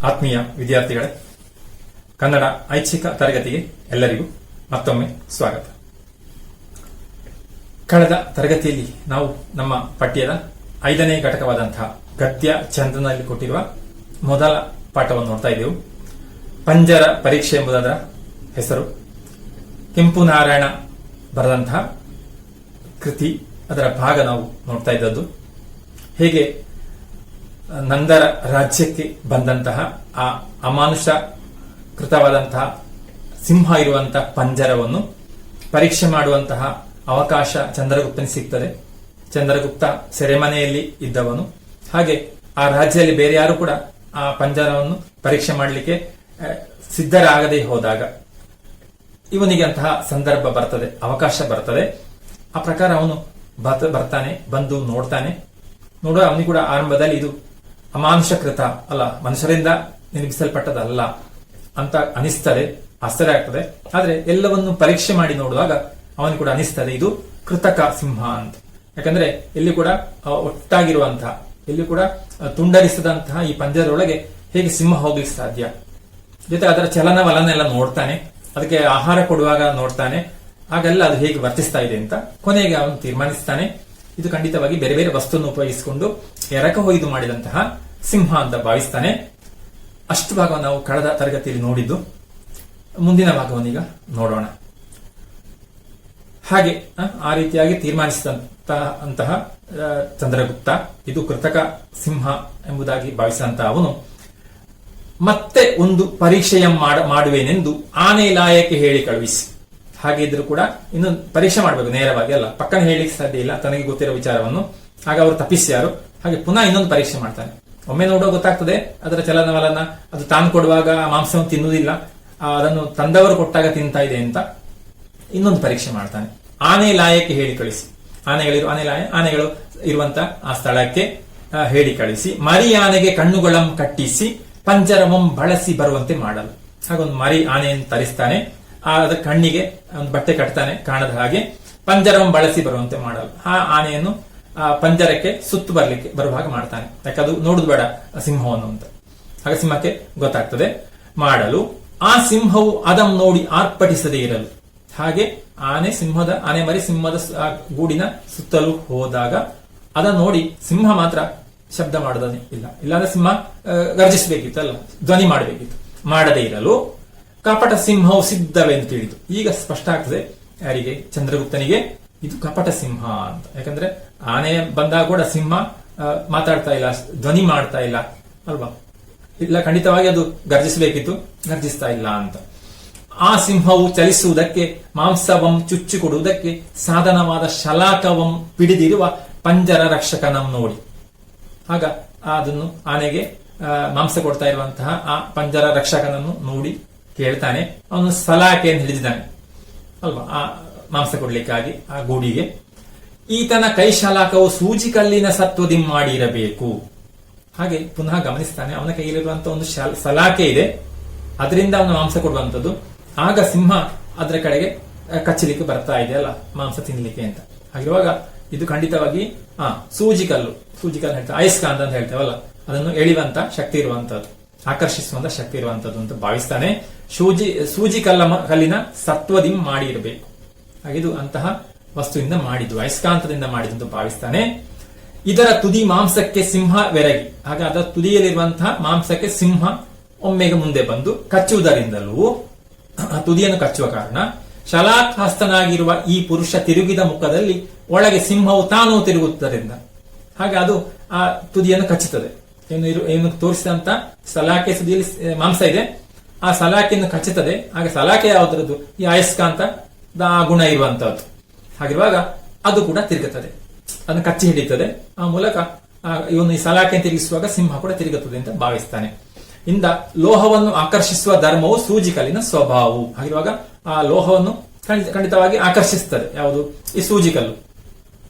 ಆತ್ಮೀಯ ವಿದ್ಯಾರ್ಥಿಗಳೇ, ಕನ್ನಡ ಐಚ್ಛಿಕ ತರಗತಿಗೆ ಎಲ್ಲರಿಗೂ ಮತ್ತೊಮ್ಮೆ ಸ್ವಾಗತ. ಕಳೆದ ತರಗತಿಯಲ್ಲಿ ನಾವು ನಮ್ಮ ಪಠ್ಯದ 5ನೇ ಘಟಕವಾದಂತಹ ಗದ್ಯ ಚಂದ್ರನಲ್ಲಿ ಕೊಟ್ಟಿರುವ ಮೊದಲ ಪಾಠವನ್ನು ನೋಡ್ತಾ ಇದ್ದೆವು. ಪಂಜರ ಪರೀಕ್ಷೆ ಎಂಬುದರ ಹೆಸರು. ಕೆಂಪು ನಾರಾಯಣ ಬರೆದಂತಹ ಕೃತಿ, ಅದರ ಭಾಗ ನಾವು ನೋಡ್ತಾ ಇದ್ದದ್ದು. ಹೇಗೆ ನಂದರ ರಾಜ್ಯಕ್ಕೆ ಬಂದಂತಹ ಆ ಅಮಾನುಷ ಕೃತವಾದಂತಹ ಸಿಂಹ ಇರುವಂತಹ ಪಂಜರವನ್ನು ಪರೀಕ್ಷೆ ಮಾಡುವಂತಹ ಅವಕಾಶ ಚಂದ್ರಗುಪ್ತನಿಗೆ ಸಿಗ್ತದೆ. ಚಂದ್ರಗುಪ್ತ ಸೆರೆಮನೆಯಲ್ಲಿ ಇದ್ದವನು. ಹಾಗೆ ಆ ರಾಜ್ಯದಲ್ಲಿ ಬೇರೆ ಯಾರು ಕೂಡ ಆ ಪಂಜರವನ್ನು ಪರೀಕ್ಷೆ ಮಾಡಲಿಕ್ಕೆ ಸಿದ್ಧರಾಗದೆ ಹೋದಾಗ ಇವನಿಗೆ ಅಂತಹ ಸಂದರ್ಭ ಬರ್ತದೆ, ಅವಕಾಶ ಬರ್ತದೆ. ಆ ಪ್ರಕಾರ ಅವನು ಬರ್ತಾನೆ, ಬಂದು ನೋಡ್ತಾನೆ. ನೋಡುವ ಅವನಿಗೆ ಕೂಡ ಆರಂಭದಲ್ಲಿ ಇದು ಅಮಾನುಷಕೃತ ಅಲ್ಲ, ಮನುಷ್ಯರಿಂದ ನಿರ್ಮಿಸಲ್ಪಟ್ಟದಲ್ಲ ಅಂತ ಅನಿಸ್ತದೆ, ಆಶ್ಚರ್ಯ ಆಗ್ತದೆ. ಆದ್ರೆ ಎಲ್ಲವನ್ನು ಪರೀಕ್ಷೆ ಮಾಡಿ ನೋಡುವಾಗ ಅವನಿಗೆ ಕೂಡ ಅನಿಸ್ತದೆ ಇದು ಕೃತಕ ಸಿಂಹ ಅಂತ. ಯಾಕಂದ್ರೆ ಇಲ್ಲಿ ಕೂಡ ಒಟ್ಟಾಗಿರುವಂತಹ, ಇಲ್ಲಿ ಕೂಡ ತುಂಡರಿಸದಂತಹ ಈ ಪಂಜರೊಳಗೆ ಹೇಗೆ ಸಿಂಹ ಹೋಗ್ಲಿಕ್ಕೆ ಸಾಧ್ಯ? ಜೊತೆ ಅದರ ಚಲನವಲನ ಎಲ್ಲ ನೋಡ್ತಾನೆ, ಅದಕ್ಕೆ ಆಹಾರ ಕೊಡುವಾಗ ನೋಡ್ತಾನೆ, ಹಾಗೆಲ್ಲ ಅದು ಹೇಗೆ ವರ್ತಿಸ್ತಾ ಇದೆ ಅಂತ ಕೊನೆಗೆ ಅವನು ತೀರ್ಮಾನಿಸ್ತಾನೆ. ಇದು ಖಂಡಿತವಾಗಿ ಬೇರೆ ಬೇರೆ ವಸ್ತುವನ್ನು ಉಪಯೋಗಿಸಿಕೊಂಡು ಎರಕ ಹೊಯ್ದು ಮಾಡಿದಂತಹ ಸಿಂಹ ಅಂತ ಭಾವಿಸ್ತಾನೆ. ಅಷ್ಟು ಭಾಗವನ್ನು ನಾವು ಕಳೆದ ತರಗತಿಯಲ್ಲಿ ನೋಡಿದ್ದು. ಮುಂದಿನ ಭಾಗವನ್ನೀಗ ನೋಡೋಣ. ಹಾಗೆ ಆ ರೀತಿಯಾಗಿ ತೀರ್ಮಾನಿಸಿದಂತಹ ಚಂದ್ರಗುಪ್ತ ಇದು ಕೃತಕ ಸಿಂಹ ಎಂಬುದಾಗಿ ಭಾವಿಸಿದಂತಹ ಅವನು ಮತ್ತೆ ಒಂದು ಪರೀಕ್ಷೆಯ ಮಾಡುವೇನೆಂದು ಆನೆ ಲಾಯಕ್ಕೆ ಹೇಳಿ ಕಳುಹಿಸಿ. ಹಾಗೆ ಇದ್ರೂ ಕೂಡ ಇನ್ನು ಪರೀಕ್ಷೆ ಮಾಡಬೇಕು, ನೇರವಾಗಿ ಅಲ್ಲ, ಪಕ್ಕನ ಹೇಳಿಕ್ಕೆ ಸಾಧ್ಯ ಇಲ್ಲ ತನಗೆ ಗೊತ್ತಿರೋ ವಿಚಾರವನ್ನು. ಆಗ ಅವರು ತಪ್ಪಿಸ್ಯಾರು. ಹಾಗೆ ಪುನಃ ಇನ್ನೊಂದು ಪರೀಕ್ಷೆ ಮಾಡ್ತಾನೆ. ಒಮ್ಮೆ ನೋಡುವ ಗೊತ್ತಾಗ್ತದೆ ಅದರ ಚಲನವಲನ, ಅದು ತಾನು ಕೊಡುವಾಗ ಮಾಂಸವನ್ನು ತಿನ್ನುವುದಿಲ್ಲ, ಅದನ್ನು ತಂದವರು ಕೊಟ್ಟಾಗ ತಿಂತಾ ಇದೆ ಅಂತ ಇನ್ನೊಂದು ಪರೀಕ್ಷೆ ಮಾಡ್ತಾನೆ. ಆನೆ ಲಾಯಕ್ಕೆ ಹೇಳಿ ಕಳಿಸಿ. ಆನೆಗಳು ಇರುವಂತ ಆ ಸ್ಥಳಕ್ಕೆ ಹೇಳಿ ಕಳಿಸಿ, ಮರಿ ಆನೆಗೆ ಕಣ್ಣುಗಳಂ ಕಟ್ಟಿಸಿ ಪಂಜರವಂ ಬಳಸಿ ಬರುವಂತೆ ಮಾಡಲು. ಹಾಗೊಂದು ಮರಿ ಆನೆಯನ್ನು ತರಿಸ್ತಾನೆ. ಅದರ ಕಣ್ಣಿಗೆ ಒಂದು ಬಟ್ಟೆ ಕಟ್ತಾನೆ ಕಾಣದ ಹಾಗೆ, ಪಂಜರವನ್ನು ಬಳಸಿ ಬರುವಂತೆ ಮಾಡಲು. ಆ ಆನೆಯನ್ನು ಪಂಜರಕ್ಕೆ ಸುತ್ತು ಬರುವ ಹಾಗೆ ಮಾಡ್ತಾನೆ. ಯಾಕದು ನೋಡುದು ಬೇಡ ಸಿಂಹವನ್ನು ಅಂತ. ಹಾಗೆ ಸಿಂಹಕ್ಕೆ ಗೊತ್ತಾಗ್ತದೆ ಮಾಡಲು. ಆ ಸಿಂಹವು ಅದಂ ನೋಡಿ ಆರ್ಭಟಿಸದೇ ಇರಲು. ಹಾಗೆ ಆನೆ ಮರಿ ಸಿಂಹದ ಗೂಡಿನ ಸುತ್ತಲೂ ಹೋದಾಗ ಅದನ್ನು ನೋಡಿ ಸಿಂಹ ಮಾತ್ರ ಶಬ್ದ ಮಾಡೋದನ್ನೇ ಇಲ್ಲ. ಇಲ್ಲಾಂದ್ರೆ ಸಿಂಹ ಗರ್ಜಿಸಬೇಕಿತ್ತು ಅಲ್ಲ, ಧ್ವನಿ ಮಾಡಬೇಕಿತ್ತು. ಮಾಡದೇ ಇರಲು ಕಪಟ ಸಿಂಹವು ಸಿದ್ಧವೆಂದು ತಿಳಿದು. ಈಗ ಸ್ಪಷ್ಟ ಆಗ್ತದೆ ಯಾರಿಗೆ? ಚಂದ್ರಗುಪ್ತನಿಗೆ ಇದು ಕಪಟ ಸಿಂಹ ಅಂತ. ಯಾಕಂದ್ರೆ ಆನೆ ಬಂದಾಗ ಕೂಡ ಸಿಂಹ ಮಾತಾಡ್ತಾ ಇಲ್ಲ, ಧ್ವನಿ ಮಾಡ್ತಾ ಇಲ್ಲ ಅಲ್ವಾ? ಇಲ್ಲ, ಖಂಡಿತವಾಗಿ ಅದು ಗರ್ಜಿಸಬೇಕಿತ್ತು, ಗರ್ಜಿಸ್ತಾ ಇಲ್ಲ ಅಂತ. ಆ ಸಿಂಹವು ಚಲಿಸುವುದಕ್ಕೆ ಮಾಂಸವಂ ಚುಚ್ಚಿ ಕೊಡುವುದಕ್ಕೆ ಸಾಧನವಾದ ಶಲಾಕವಂ ಪಿಡಿದಿರುವ ಪಂಜರ ರಕ್ಷಕನಂ ನೋಡಿ. ಆಗ ಅದನ್ನು ಆನೆಗೆ ಮಾಂಸ ಕೊಡ್ತಾ ಇರುವಂತಹ ಆ ಪಂಜರ ರಕ್ಷಕನನ್ನು ನೋಡಿ ಕೇಳ್ತಾನೆ. ಅವನು ಸಲಾಕೆಯನ್ನು ಹಿಡಿದಿದ್ದಾನೆ ಅಲ್ವಾ, ಆ ಮಾಂಸ ಕೊಡ್ಲಿಕ್ಕಾಗಿ ಆ ಗೂಡಿಗೆ. ಈತನ ಕೈ ಶಲಾಕವು ಸೂಜಿ ಕಲ್ಲಿನ ಸತ್ವದಿ ಮಾಡಿರಬೇಕು. ಹಾಗೆ ಪುನಃ ಗಮನಿಸ್ತಾನೆ, ಅವನ ಕೈಯಲ್ಲಿರುವಂತಹ ಒಂದು ಸಲಾಕೆ ಇದೆ, ಅದರಿಂದ ಅವನು ಮಾಂಸ ಕೊಡುವಂಥದ್ದು. ಆಗ ಸಿಂಹ ಅದರ ಕಡೆಗೆ ಕಚ್ಚಲಿಕ್ಕೆ ಬರ್ತಾ ಇದೆ ಅಲ್ಲ, ಮಾಂಸ ತಿನ್ಲಿಕ್ಕೆ ಅಂತ. ಹಾಗಿರುವಾಗ ಇದು ಖಂಡಿತವಾಗಿ ಸೂಜಿ ಕಲ್ಲು ಹೇಳ್ತಾರೆ, ಅಯಸ್ಕಾಂತ ಅಂತ ಹೇಳ್ತೇವಲ್ಲ, ಅದನ್ನು ಎಳೆಯುವಂತ ಶಕ್ತಿ ಇರುವಂತದ್ದು, ಆಕರ್ಷಿಸುವಂತ ಶಕ್ತಿ ಇರುವಂತದ್ದು ಅಂತ ಭಾವಿಸ್ತಾನೆ. ಸೂಜಿ ಕಲ್ಲಿನ ಸತ್ವದಿ ಮಾಡಿ ಇರಬೇಕು. ಹಾಗಿದು ಅಂತಹ ವಸ್ತುವಿಂದ ಮಾಡಿದ್ದು, ಅಯಸ್ಕಾಂತದಿಂದ ಮಾಡಿದ್ದು ಭಾವಿಸ್ತಾನೆ. ಇದರ ತುದಿ ಮಾಂಸಕ್ಕೆ ಸಿಂಹವೆರಗಿ, ಹಾಗೆ ಅದರ ತುದಿಯಲ್ಲಿರುವಂತಹ ಮಾಂಸಕ್ಕೆ ಸಿಂಹ ಒಮ್ಮೆಗೆ ಮುಂದೆ ಬಂದು ಕಚ್ಚುವುದರಿಂದಲೂ, ಆ ತುದಿಯನ್ನು ಕಚ್ಚುವ ಕಾರಣ ಶಲಾಕಹಸ್ತನಾಗಿರುವ ಈ ಪುರುಷ ತಿರುಗಿದ ಮುಖದಲ್ಲಿ ಒಳಗೆ ಸಿಂಹವು ತಾನೂ ತಿರುಗುವುದರಿಂದ ಹಾಗೆ ಅದು ಆ ತುದಿಯನ್ನು ಕಚ್ಚುತ್ತದೆ. ಏನು ತೋರಿಸಿದಂತ ಸಲಾಕೆ ತುದಿಯಲ್ಲಿ ಮಾಂಸ ಇದೆ, ಆ ಸಲಾಕೆಯನ್ನು ಕಚ್ಚುತ್ತದೆ. ಹಾಗೆ ಸಲಾಕೆ ಯಾವುದರದ್ದು? ಈ ಅಯಸ್ಕಾಂತ ಗುಣ ಇರುವಂತಹದ್ದು. ಹಾಗಿರುವಾಗ ಅದು ಕೂಡ ತಿರುಗುತ್ತದೆ, ಅದನ್ನು ಕಚ್ಚಿ ಹಿಡಿಯುತ್ತದೆ. ಆ ಮೂಲಕ ಇವನು ಈ ಸಲಾಕೆಯನ್ನು ತಿರುಗಿಸುವಾಗ ಸಿಂಹ ಕೂಡ ತಿರುಗುತ್ತದೆ ಅಂತ ಭಾವಿಸ್ತಾನೆ. ಇಂದ ಲೋಹವನ್ನು ಆಕರ್ಷಿಸುವ ಧರ್ಮವು ಸೂಜಿಕಲ್ಲಿನ ಸ್ವಭಾವವು. ಹಾಗಿರುವಾಗ ಆ ಲೋಹವನ್ನು ಖಂಡಿತವಾಗಿ ಆಕರ್ಷಿಸುತ್ತದೆ ಯಾವುದು? ಈ ಸೂಜಿಕಲ್ಲು.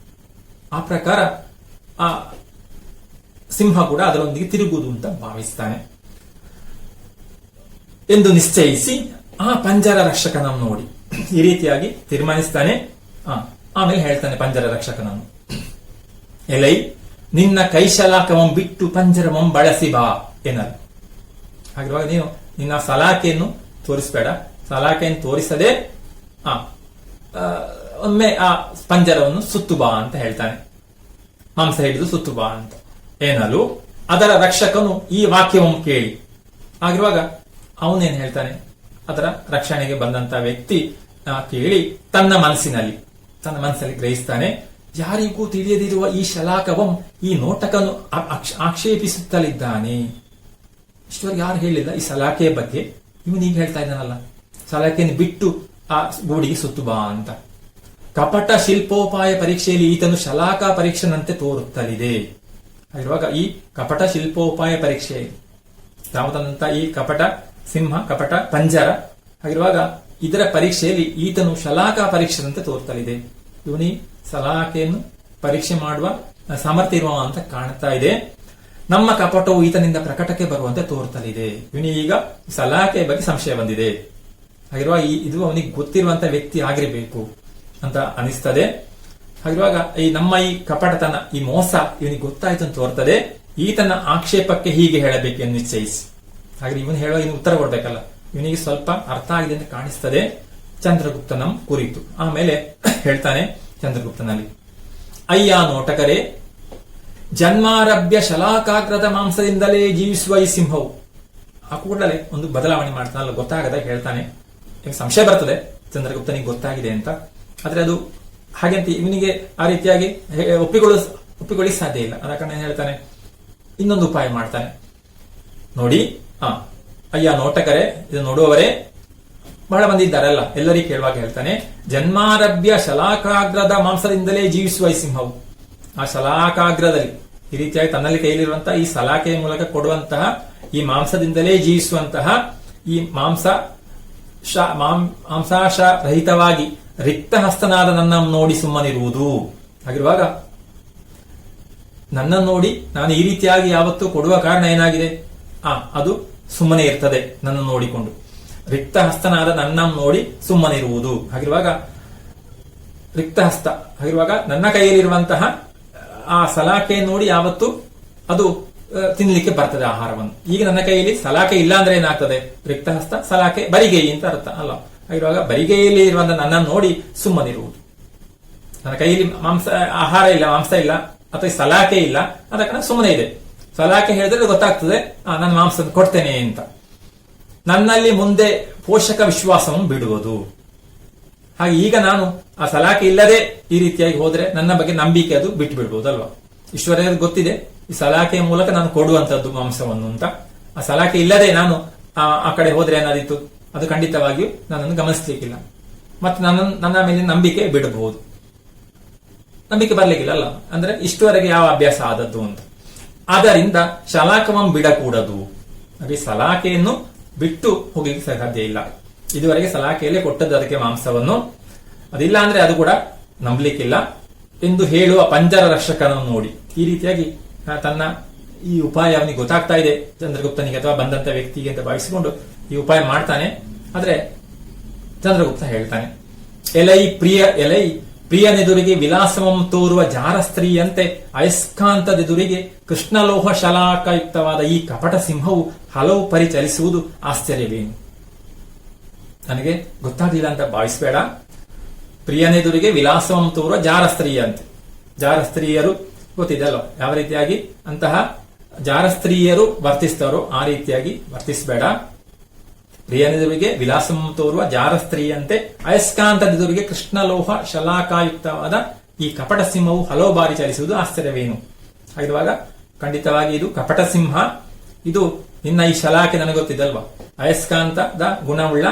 ಆ ಪ್ರಕಾರ ಆ ಸಿಂಹ ಕೂಡ ಅದರೊಂದಿಗೆ ತಿರುಗುವುದು ಅಂತ ಭಾವಿಸ್ತಾನೆ ಎಂದು ನಿಶ್ಚಯಿಸಿ ಆ ಪಂಜರ ರಕ್ಷಕನನ್ನು ನೋಡಿ ಈ ರೀತಿಯಾಗಿ ತೀರ್ಮಾನಿಸ್ತಾನೆ. ಆಮೇಲೆ ಹೇಳ್ತಾನೆ ಪಂಜರ ರಕ್ಷಕನನ್ನು, ಎಲೈ ನಿನ್ನ ಕೈಶಲಾಕವಂ ಬಿಟ್ಟು ಪಂಜರವಂ ಬಳಸಿ ಬಾ ಎನ್ನಲು. ಹಾಗಿರುವಾಗ ನೀನು ನಿನ್ನ ಸಲಾಕೆಯನ್ನು ತೋರಿಸಬೇಡ, ಸಲಾಕೆಯನ್ನು ತೋರಿಸದೆ ಒಮ್ಮೆ ಆ ಪಂಜರವನ್ನು ಸುತ್ತು ಬಾ ಅಂತ ಹೇಳ್ತಾನೆ. ಮಾಂಸ ಹಿಡಿದು ಸುತ್ತು ಬಾ ಅಂತ ಏನಲು ಅದರ ರಕ್ಷಕನು ಈ ವಾಕ್ಯವನ್ನು ಕೇಳಿ, ಆಗಿರುವಾಗ ಅವನೇನ್ ಹೇಳ್ತಾನೆ? ಅದರ ರಕ್ಷಣೆಗೆ ಬಂದಂತ ವ್ಯಕ್ತಿ ಕೇಳಿ ತನ್ನ ಮನಸ್ಸಿನಲ್ಲಿ ಗ್ರಹಿಸ್ತಾನೆ, ಯಾರಿಗೂ ತಿಳಿಯದಿರುವ ಈ ಶಲಾಕವಂ ಈ ನೋಟಕನು ಆಕ್ಷೇಪಿಸುತ್ತಲಿದ್ದಾನೆ. ಇಷ್ಟವರೆಗೆ ಯಾರು ಹೇಳಿಲ್ಲ ಈ ಸಲಾಕೆಯ ಬಗ್ಗೆ, ಇವನೀಗ ಹೇಳ್ತಾ ಇದ್ದಾನಲ್ಲ ಸಲಾಕೆಯನ್ನು ಬಿಟ್ಟು ಆ ಗೂಡಿಗೆ ಸುತ್ತು ಬಾ ಅಂತ. ಕಪಟ ಶಿಲ್ಪೋಪಾಯ ಪರೀಕ್ಷೆಯಲ್ಲಿ ಈತನು ಶಲಾಕ ಪರೀಕ್ಷೆನಂತೆ ತೋರುತ್ತಲಿದೆ. ಹಾಗಿರುವಾಗ ಈ ಕಪಟ ಶಿಲ್ಪೋಪಾಯ ಪರೀಕ್ಷೆ ಯಾವುದಂತ ಈ ಕಪಟ ಸಿಂಹ, ಕಪಟ ಪಂಜರ, ಹಾಗಿರುವಾಗ ಇದರ ಪರೀಕ್ಷೆಯಲ್ಲಿ ಈತನು ಶಲಾಕ ಪರೀಕ್ಷೆನಂತೆ ತೋರುತ್ತಲಿದೆ. ಇವನಿ ಸಲಾಕೆಯನ್ನು ಪರೀಕ್ಷೆ ಮಾಡುವ ಸಾಮರ್ಥ್ಯ ಇರುವ ಅಂತ ಕಾಣ್ತಾ ಇದೆ. ನಮ್ಮ ಕಪಟವು ಈತನಿಂದ ಪ್ರಕಟಕ್ಕೆ ಬರುವಂತೆ ತೋರುತ್ತಲಿದೆ. ಇವನಿಗೀಗ ಸಲಾಕೆಯ ಬಗ್ಗೆ ಸಂಶಯ ಬಂದಿದೆ. ಹಾಗಿರುವಾಗ ಇದು ಅವನಿಗೆ ಗೊತ್ತಿರುವಂತ ವ್ಯಕ್ತಿ ಆಗಿರಬೇಕು ಅಂತ ಅನಿಸ್ತದೆ. ಹಾಗಿರುವಾಗ ನಮ್ಮ ಈ ಕಪಟತನ, ಈ ಮೋಸ ಇವನಿಗೆ ಗೊತ್ತಾಯ್ತು ಅಂತ ತೋರ್ತದೆ. ಈತನ ಆಕ್ಷೇಪಕ್ಕೆ ಹೀಗೆ ಹೇಳಬೇಕೆಂದು ನಿಶ್ಚಯಿಸಿ, ಹಾಗೆ ಇವನು ಹೇಳುವ ಇನ್ನು ಉತ್ತರ ಕೊಡ್ಬೇಕಲ್ಲ, ಇವನಿಗೆ ಸ್ವಲ್ಪ ಅರ್ಥ ಆಗಿದೆ ಅಂತ ಕಾಣಿಸ್ತದೆ ಚಂದ್ರಗುಪ್ತನ ಕುರಿತು. ಆಮೇಲೆ ಹೇಳ್ತಾನೆ ಚಂದ್ರಗುಪ್ತನಲ್ಲಿ, ಅಯ್ಯ ನೋಟಕರೇ, ಜನ್ಮಾರಭ್ಯ ಶಲಾಕಾಗ್ರದ ಮಾಂಸದಿಂದಲೇ ಜೀವಿಸುವ ಈ ಸಿಂಹವು. ಆ ಕೂಡಲೇ ಒಂದು ಬದಲಾವಣೆ ಮಾಡ್ತಾನಲ್ಲ, ಗೊತ್ತಾಗದ ಹೇಳ್ತಾನೆ. ಸಂಶಯ ಬರ್ತದೆ ಚಂದ್ರಗುಪ್ತನಿಗೆ ಗೊತ್ತಾಗಿದೆ ಅಂತ, ಆದ್ರೆ ಅದು ಹಾಗೆಂತ ಇವನಿಗೆ ಆ ರೀತಿಯಾಗಿ ಒಪ್ಪಿಕೊಳ್ಳಿ ಸಾಧ್ಯ ಇಲ್ಲ. ಅದ ಕಾರಣ ಹೇಳ್ತಾನೆ, ಇನ್ನೊಂದು ಉಪಾಯ ಮಾಡ್ತಾನೆ. ನೋಡಿ, ಅಯ್ಯ ನೋಟಕರೇ, ಇದು ನೋಡುವವರೇ, ಬಹಳ ಮಂದಿ ಇದ್ದಾರಲ್ಲ, ಎಲ್ಲರಿಗೂ ಕೇಳುವಾಗ ಹೇಳ್ತಾನೆ, ಜನ್ಮಾರಭ್ಯ ಶಲಾಕಾಗ್ರದ ಮಾಂಸದಿಂದಲೇ ಜೀವಿಸುವ ಈ ಸಿಂಹವು. ಆ ಶಲಾಕಾಗ್ರದಲ್ಲಿ ಈ ರೀತಿಯಾಗಿ ತನ್ನಲ್ಲಿ ಕೈಲಿರುವಂತಹ ಈ ಸಲಾಕೆಯ ಮೂಲಕ ಕೊಡುವಂತಹ ಈ ಮಾಂಸದಿಂದಲೇ ಜೀವಿಸುವಂತಹ ಈ ಮಾಂಸಾಶ ರಹಿತವಾಗಿ ರಿಕ್ತ ಹಸ್ತನಾದ ನನ್ನನ್ನು ನೋಡಿ ಸುಮ್ಮನಿರುವುದು. ಹಾಗಿರುವಾಗ ನನ್ನನ್ನು ನೋಡಿ ನಾನು ಈ ರೀತಿಯಾಗಿ ಯಾವತ್ತೂ ಕೊಡುವ ಕಾರಣ ಏನಾಗಿದೆ? ಅದು ಸುಮ್ಮನೆ ಇರ್ತದೆ ನನ್ನನ್ನು ನೋಡಿಕೊಂಡು. ರಿಕ್ತ ಹಸ್ತನಾದ ನನ್ನನ್ನು ನೋಡಿ ಸುಮ್ಮನಿರುವುದು. ಹಾಗಿರುವಾಗ ರಿಕ್ತ ಹಸ್ತ, ಹಾಗಿರುವಾಗ ನನ್ನ ಕೈಯಲ್ಲಿರುವಂತಹ ಆ ಸಲಾಕೆ ನೋಡಿ ಯಾವತ್ತು ಅದು ತಿನ್ನಲಿಕ್ಕೆ ಬರ್ತದೆ ಆಹಾರವನ್ನು. ಈಗ ನನ್ನ ಕೈಯಲ್ಲಿ ಸಲಾಕೆ ಇಲ್ಲ ಅಂದ್ರೆ ಏನಾಗ್ತದೆ? ರಿಕ್ತ ಹಸ್ತ, ಸಲಾಕೆ, ಬರಿಗೈ ಅಂತ ಅರ್ಥ ಅಲ್ಲ. ಹಾಗಿರುವಾಗ ಬರಿಗೈಯಲ್ಲಿ ಇರುವಂತಹ ನನ್ನನ್ನು ನೋಡಿ ಸುಮ್ಮನಿರುವುದು. ನನ್ನ ಕೈಯಲ್ಲಿ ಆಹಾರ ಇಲ್ಲ, ಮಾಂಸ ಇಲ್ಲ, ಅಥವಾ ಸಲಾಕೆ ಇಲ್ಲ, ಅದ ಕಾರಣ ಸುಮ್ಮನೆ ಇದೆ. ಸಲಾಕೆ ಹೇಳಿದ್ರೆ ಗೊತ್ತಾಗ್ತದೆ ನಾನು ಮಾಂಸ ಕೊಡ್ತೇನೆ ಅಂತ. ನನ್ನಲ್ಲಿ ಮುಂದೆ ಪೋಷಕ ವಿಶ್ವಾಸವನ್ನು ಬಿಡುವುದು. ಹಾಗೆ ಈಗ ನಾನು ಆ ಸಲಾಕೆ ಇಲ್ಲದೆ ಈ ರೀತಿಯಾಗಿ ಹೋದ್ರೆ ನನ್ನ ಬಗ್ಗೆ ನಂಬಿಕೆ ಅದು ಬಿಟ್ಟು ಬಿಡ್ಬೋದಲ್ವಾ? ಈಶ್ವರ ಗೊತ್ತಿದೆ ಈ ಸಲಾಕೆಯ ಮೂಲಕ ನಾನು ಕೊಡುವಂತದ್ದು ಮಾಂಸವನ್ನು ಅಂತ. ಆ ಸಲಾಕೆ ಇಲ್ಲದೆ ನಾನು ಆ ಕಡೆ ಹೋದ್ರೆ ಏನಾದಿತ್ತು? ಅದು ಖಂಡಿತವಾಗಿಯೂ ನನ್ನನ್ನು ಗಮನಿಸಲಿಕ್ಕಿಲ್ಲ, ಮತ್ತೆ ನನ್ನ ಮೇಲೆ ನಂಬಿಕೆ ಬಿಡಬಹುದು. ನಂಬಿಕೆ ಬರ್ಲಿಕ್ಕಿಲ್ಲ ಅಲ್ಲ, ಅಂದ್ರೆ ಇಷ್ಟುವರೆಗೆ ಯಾವ ಅಭ್ಯಾಸ ಆದದ್ದು ಅಂತ. ಆದ್ದರಿಂದ ಶಲಾಕವನ್ನು ಬಿಡಕೂಡದು. ಹಾಗೆ ಸಲಾಕೆಯನ್ನು ಬಿಟ್ಟು ಹೋಗ್ಲಿಕ್ಕೆ ಸಾಧ್ಯ ಇಲ್ಲ. ಇದುವರೆಗೆ ಸಲಾಕೆಯಲ್ಲೇ ಕೊಟ್ಟದ್ದು ಅದಕ್ಕೆ ಮಾಂಸವನ್ನು, ಅದಿಲ್ಲ ಅಂದ್ರೆ ಅದು ಕೂಡ ನಂಬಲಿಕ್ಕಿಲ್ಲ ಎಂದು ಹೇಳುವ ಪಂಜರ ರಕ್ಷಕನನ್ನು ನೋಡಿ ಈ ರೀತಿಯಾಗಿ ತನ್ನ ಈ ಉಪಾಯ ಅವನಿಗೆ ಗೊತ್ತಾಗ್ತಾ ಇದೆ ಚಂದ್ರಗುಪ್ತನಿಗೆ ಅಥವಾ ಬಂದಂತ ವ್ಯಕ್ತಿಗೆ ಅಂತ ಭಾವಿಸಿಕೊಂಡು ಈ ಉಪಾಯ ಮಾಡ್ತಾನೆ. ಆದ್ರೆ ಚಂದ್ರಗುಪ್ತ ಹೇಳ್ತಾನೆ, ಎಲೈ ಪ್ರಿಯನೆದುರಿಗೆ ವಿಲಾಸವಂ ತೋರುವ ಜಾರ ಸ್ತ್ರೀಯಂತೆ ಅಯಸ್ಕಾಂತದೆದುರಿಗೆ ಕೃಷ್ಣಲೋಹ ಶಲಾಕಯುಕ್ತವಾದ ಈ ಕಪಟ ಸಿಂಹವು ಹಲವು ಪರಿಚಲಿಸುವುದು ಆಶ್ಚರ್ಯವೇನು? ನನಗೆ ಗೊತ್ತಾಗಲಿಲ್ಲ ಅಂತ ಭಾವಿಸಬೇಡ. ಪ್ರಿಯನೆದುರಿಗೆ ವಿಲಾಸವಂ ತೋರುವ ಜಾರ ಸ್ತ್ರೀಯಂತೆ, ಜಾರ ಸ್ತ್ರೀಯರು ಗೊತ್ತಿದೆ ಅಲ್ವಾ ಯಾವ ರೀತಿಯಾಗಿ ಅಂತಹ ಜಾರ ಸ್ತ್ರೀಯರು ವರ್ತಿಸ್ತಾರೋ ಆ ರೀತಿಯಾಗಿ ವರ್ತಿಸಬೇಡ. ಪ್ರಿಯನೆದುರಿಗೆ ವಿಲಾಸಂ ತೋರುವ ಜಾರ ಸ್ತ್ರೀಯಂತೆ ಅಯಸ್ಕಾಂತದೆದುರಿಗೆ ಕೃಷ್ಣಲೋಹ ಶಲಾಕಾಯುಕ್ತವಾದ ಈ ಕಪಟ ಸಿಂಹವು ಹಲವು ಬಾರಿ ಚಲಿಸುವುದು ಆಶ್ಚರ್ಯವೇನು. ಹಾಗಿರುವಾಗ ಖಂಡಿತವಾಗಿ ಇದು ಕಪಟ ಸಿಂಹ. ಇದು ನಿನ್ನ ಈ ಶಲಾಕೆ ನನಗೆ ಗೊತ್ತಿದಲ್ವಾ, ಅಯಸ್ಕಾಂತದ ಗುಣವುಳ್ಳ